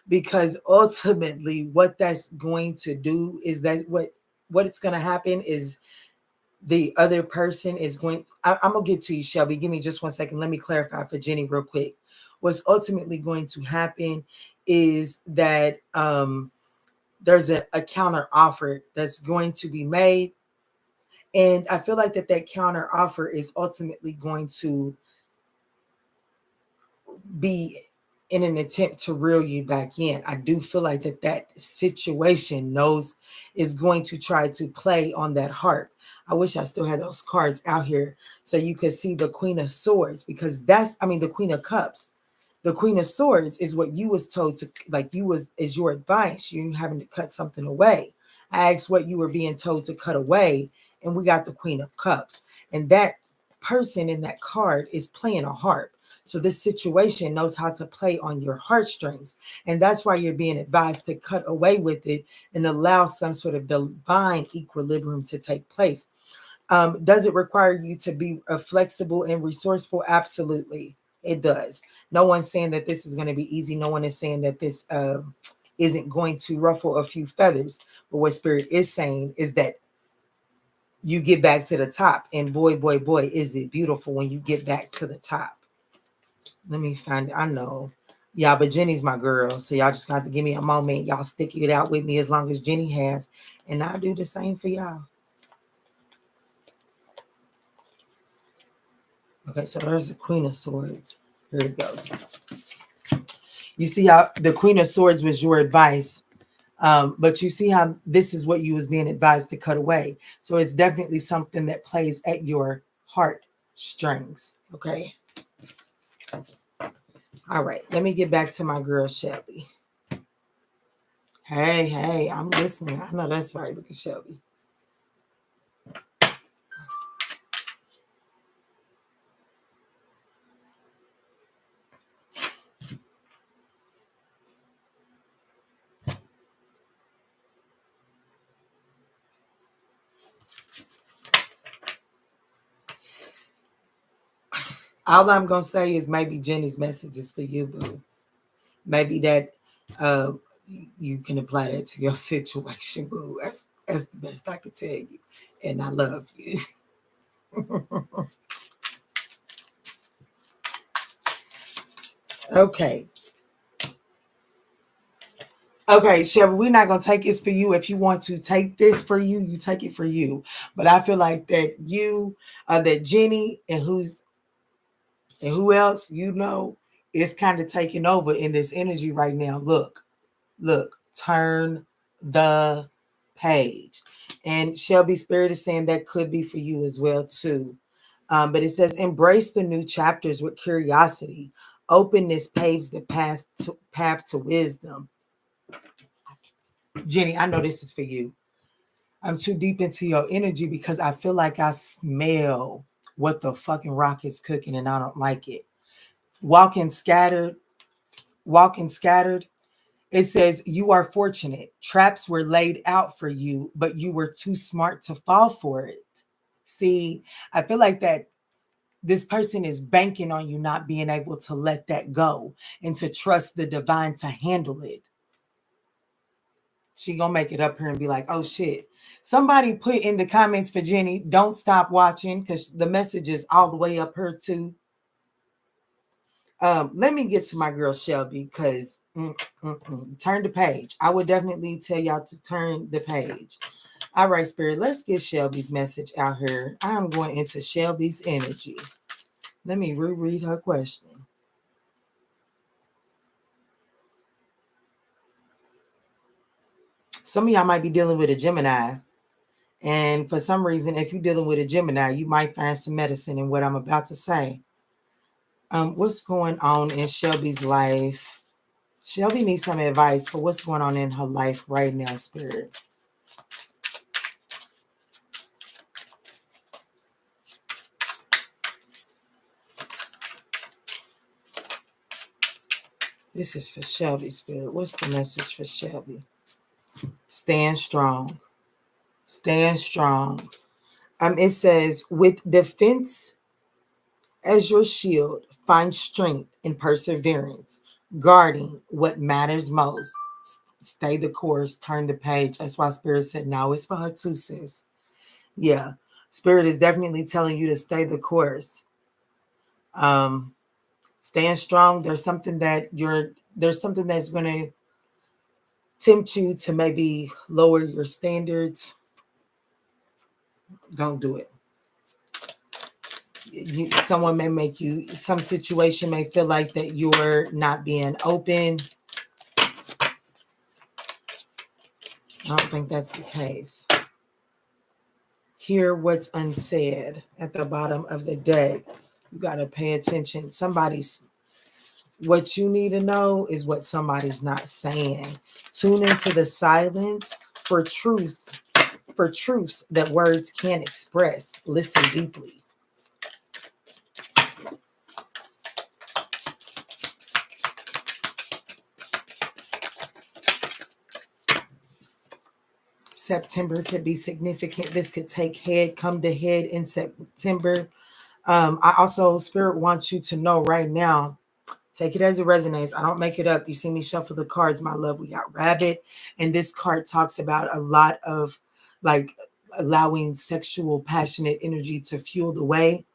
because ultimately what that's going to do is that what it's going to happen is the other person is going, I'm going to get to you, Shelby. Give me just 1 second. Let me clarify for Jenny real quick. What's ultimately going to happen is that, there's a counter offer that's going to be made. And I feel like that counter offer is ultimately going to be in an attempt to reel you back in. I do feel like that situation is going to try to play on that heart. I wish I still had those cards out here so you could see the Queen of Swords, because the Queen of Cups. The Queen of Swords is what you was told to, is your advice. You having to cut something away. I asked what you were being told to cut away, and we got the Queen of Cups. And that person in that card is playing a harp. So this situation knows how to play on your heartstrings. And that's why you're being advised to cut away with it and allow some sort of divine equilibrium to take place. Does it require you to be flexible and resourceful? Absolutely, it does. No one's saying that this is going to be easy. No one is saying that this isn't going to ruffle a few feathers. But what Spirit is saying is that you get back to the top. And boy, boy, boy, is it beautiful when you get back to the top. Let me find it. I know. Yeah, but Jenny's my girl. So y'all just got to give me a moment. Y'all stick it out with me as long as Jenny has. And I'll do the same for y'all. Okay, so there's the Queen of Swords. Here it goes. You see how the Queen of Swords was your advice, but you see how this is what you was being advised to cut away. So it's definitely something that plays at your heart strings. Okay. All right. Let me get back to my girl Shelby. Hey, I'm listening. I know that's right. Look at Shelby. All I'm gonna say is maybe Jenny's message is for you, boo. Maybe that you can apply that to your situation, boo. That's the best I could tell you. And I love you. Okay. Okay, Shelby, we're not gonna take this for you. If you want to take this for you, you take it for you. But I feel like that that Jenny and who else is kind of taking over in this energy right now. Look, turn the page. And Shelby Spirit is saying that could be for you as well too. But it says, embrace the new chapters with curiosity. Openness paves the path to wisdom. Jenny, I know this is for you. I'm too deep into your energy because I feel like I smell what the fucking rock is cooking and I don't like it. Walking scattered, walking scattered. It says, you are fortunate. Traps were laid out for you, but you were too smart to fall for it. See, I feel like that this person is banking on you not being able to let that go and to trust the divine to handle it. She gonna make it up here and be like, oh shit. Somebody put in the comments for Jenny, don't stop watching, because the message is all the way up here too. Let me get to my girl Shelby, because turn the page. I would definitely tell y'all to turn the page. All right, Spirit, let's get Shelby's message out here. I'm going into Shelby's energy. Let me reread her question. Some of y'all might be dealing with a Gemini. And for some reason, if you're dealing with a Gemini, you might find some medicine in what I'm about to say. What's going on in Shelby's life? Shelby needs some advice for what's going on in her life right now, Spirit. This is for Shelby, Spirit. What's the message for Shelby? Stand strong. Stand strong. It says, with defense as your shield, find strength and perseverance, guarding what matters most. Stay the course, turn the page. That's why Spirit said, no, it's for her too, sis. Yeah. Spirit is definitely telling you to stay the course. Stand strong. There's something that's going to tempt you to maybe lower your standards. Don't do it. Someone may make you, some situation may feel like that you're not being open. I don't think that's the case. Hear what's unsaid at the bottom of the deck. You got to pay attention. What you need to know is what somebody's not saying. Tune into the silence for truths that words can't express. Listen deeply. September could be significant. This could come to head in September. I also, Spirit wants you to know right now, take it as it resonates. I don't make it up. You see me shuffle the cards, my love. We got Rabbit. And this card talks about a lot of like allowing sexual, passionate energy to fuel the way.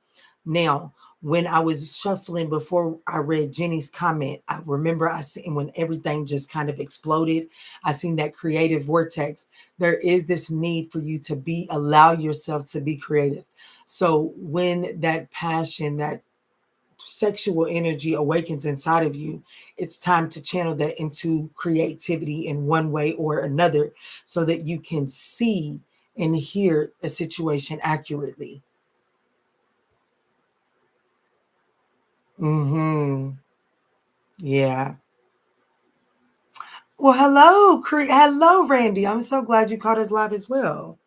Now, when I was shuffling before I read Jenny's comment, I remember I seen when everything just kind of exploded, I seen that creative vortex. There is this need for you to allow yourself to be creative. So when that passion, that sexual energy awakens inside of you, it's time to channel that into creativity in one way or another so that you can see and hear a situation accurately. Yeah. Well, hello, Randy. I'm so glad you caught us live as well.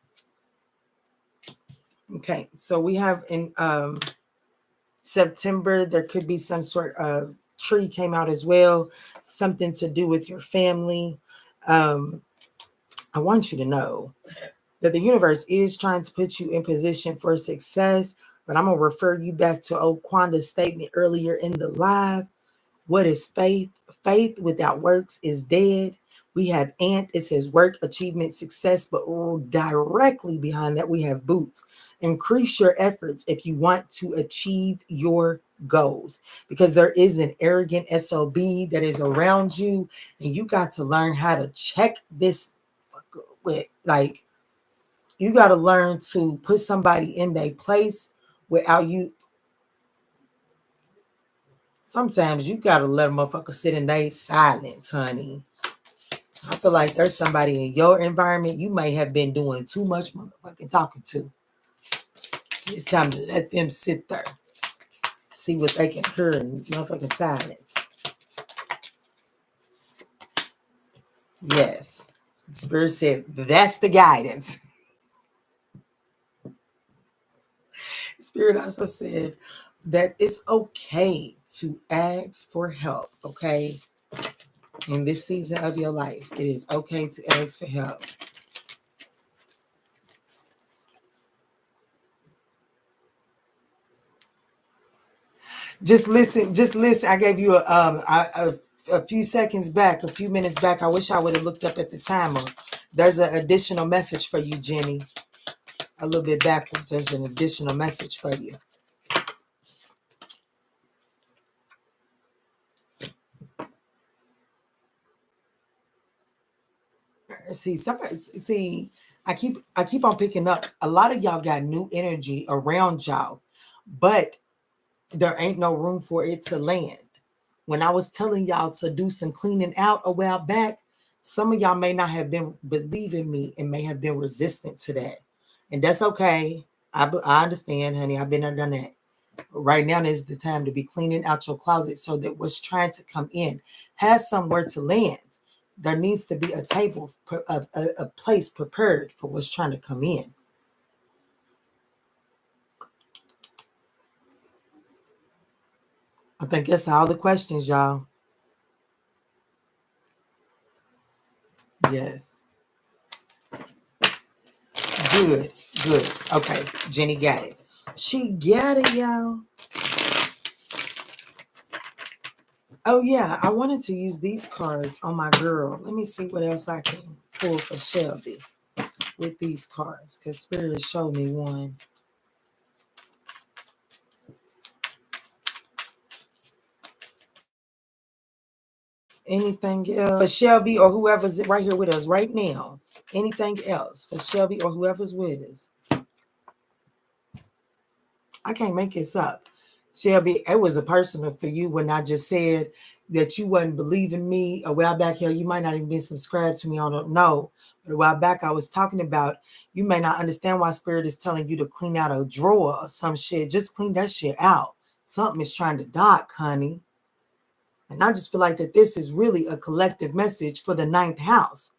Okay, so we have in September, there could be some sort of tree came out as well, something to do with your family. I want you to know that the universe is trying to put you in position for success, but I'm going to refer you back to old Quanda's statement earlier in the live. What is faith? Faith without works is dead. We have ant. It says work, achievement, success, but directly behind that we have boots. Increase your efforts if you want to achieve your goals, because there is an arrogant SOB that is around you, and you got to learn how to check this. Like, you got to learn to put somebody in their place without you. Sometimes you got to let a motherfucker sit in their silence, honey. I feel like there's somebody in your environment you may have been doing too much motherfucking talking to. It's time to let them sit there. See what they can hear in motherfucking silence. Yes. Spirit said, that's the guidance. Spirit also said that it's okay to ask for help, okay? In this season of your life, it is okay to ask for help. Just listen. I gave you a few seconds back, a few minutes back. I wish I would have looked up at the timer. There's an additional message for you, Jenny. A little bit backwards. There's an additional message for you. See, I keep on picking up. A lot of y'all got new energy around y'all, but there ain't no room for it to land. When I was telling y'all to do some cleaning out a while back, some of y'all may not have been believing me and may have been resistant to that. And that's okay. I understand, honey. I've been there, done that. Right now is the time to be cleaning out your closet so that what's trying to come in has somewhere to land. There needs to be a table, a place prepared for what's trying to come in. I think that's all the questions, y'all. Yes. Good. Okay, Jenny got it. She got it, y'all. Oh, yeah, I wanted to use these cards on my girl. Let me see what else I can pull for Shelby with these cards, because Spirit showed me one. Anything else for Shelby or whoever's right here with us right now? Anything else for Shelby or whoever's with us? I can't make this up. Shelby, it was a personal for you when I just said that you wasn't believing me a while back here. You might not even been subscribed to me. I don't know. But a while back, I was talking about you may not understand why Spirit is telling you to clean out a drawer or some shit. Just clean that shit out. Something is trying to dock, honey. And I just feel like that this is really a collective message for the 9th house.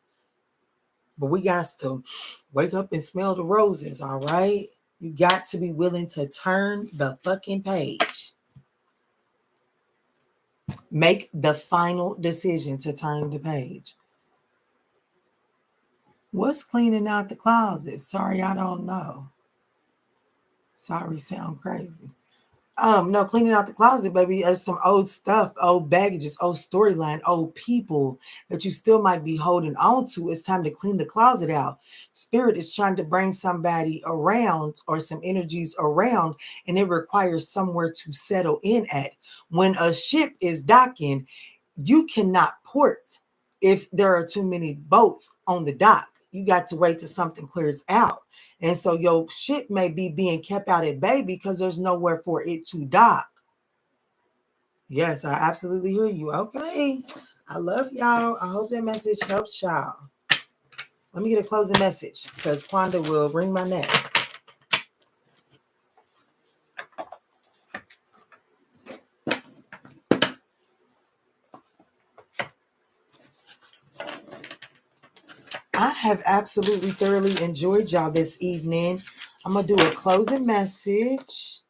But we got to wake up and smell the roses, all right? You got to be willing to turn the fucking page. Make the final decision to turn the page. What's cleaning out the closet? Sorry, I don't know. Sorry, sound crazy. No, cleaning out the closet, baby, is some old stuff, old baggages, old storyline, old people that you still might be holding on to. It's time to clean the closet out. Spirit is trying to bring somebody around or some energies around, and it requires somewhere to settle in at. When a ship is docking, you cannot port if there are too many boats on the dock. You got to wait till something clears out. And so your ship may be being kept out at bay because there's nowhere for it to dock. Yes, I absolutely hear you. Okay. I love y'all. I hope that message helps y'all. Let me get a closing message because Quanda will wring my neck. I have absolutely thoroughly enjoyed y'all this evening. I'm going to do a closing message.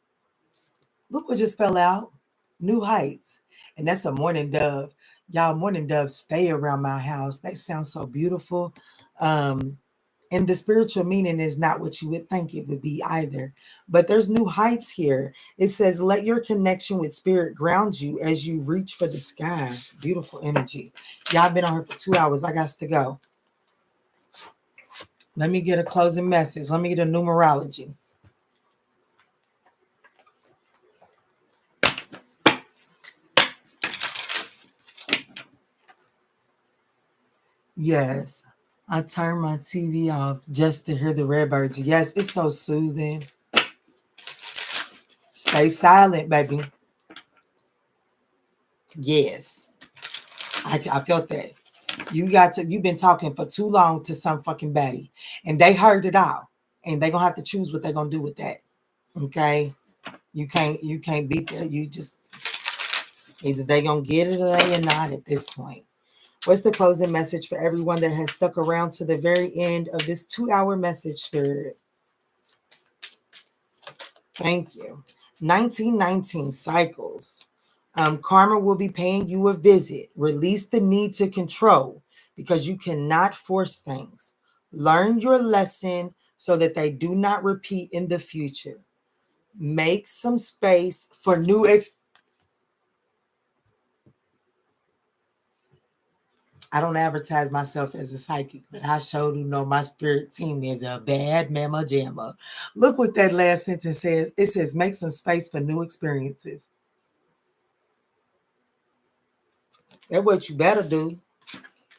Look what just fell out. New heights. And that's a morning dove. Y'all, morning doves stay around my house. They sound so beautiful. And the spiritual meaning is not what you would think it would be either. But there's new heights here. It says, let your connection with spirit ground you as you reach for the sky. Beautiful energy. Y'all been on here for 2 hours. I got to go. Let me get a closing message. Let me get a numerology. Yes. I turn my TV off just to hear the redbirds. Yes, it's so soothing. Stay silent, baby. Yes. I felt that. You've been talking for too long to some fucking baddie. And they heard it all. And they're gonna have to choose what they're gonna do with that. Okay. You can't beat that. You just either they gonna get it or they are not at this point. What's the closing message for everyone that has stuck around to the very end of this 2-hour message, Spirit? Thank you. 1919 cycles. Karma will be paying you a visit. Release the need to control because you cannot force things. Learn your lesson so that they do not repeat in the future. Make some space for new I don't advertise myself as a psychic, but I sure do know my spirit team is a bad mama jamma. Look what that last sentence says. It says, make some space for new experiences. That's what you better do.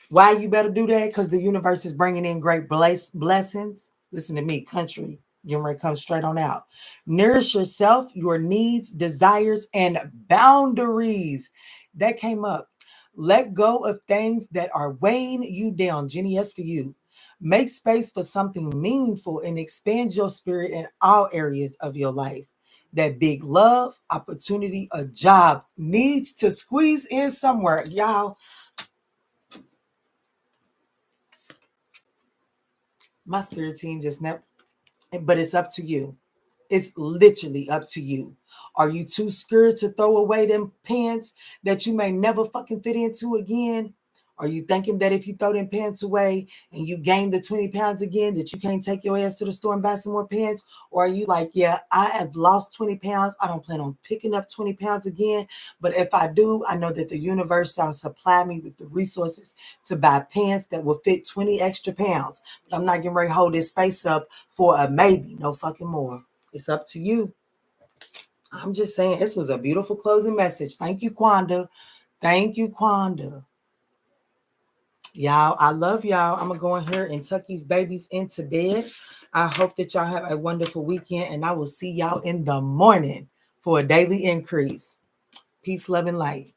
Why you better do that? Because the universe is bringing in great blessings. Listen to me, country. Getting ready to come straight on out. Nourish yourself, your needs, desires, and boundaries. That came up. Let go of things that are weighing you down. Jenny, yes, for you. Make space for something meaningful and expand your spirit in all areas of your life. That big love, opportunity, a job needs to squeeze in somewhere. Y'all, my spirit team just never, but it's up to you. It's literally up to you. Are you too scared to throw away them pants that you may never fucking fit into again? Are you thinking that if you throw them pants away and you gain the 20 pounds again, that you can't take your ass to the store and buy some more pants? Or are you like, yeah, I have lost 20 pounds. I don't plan on picking up 20 pounds again. But if I do, I know that the universe shall supply me with the resources to buy pants that will fit 20 extra pounds. But I'm not getting ready to hold this space up for a maybe, no fucking more. It's up to you. I'm just saying, this was a beautiful closing message. Thank you, Kwanda. Thank you, Kwanda. Y'all, I love y'all. I'm going to go in here and tuck these babies into bed. I hope that y'all have a wonderful weekend, and I will see y'all in the morning for a daily increase. Peace, love, and light.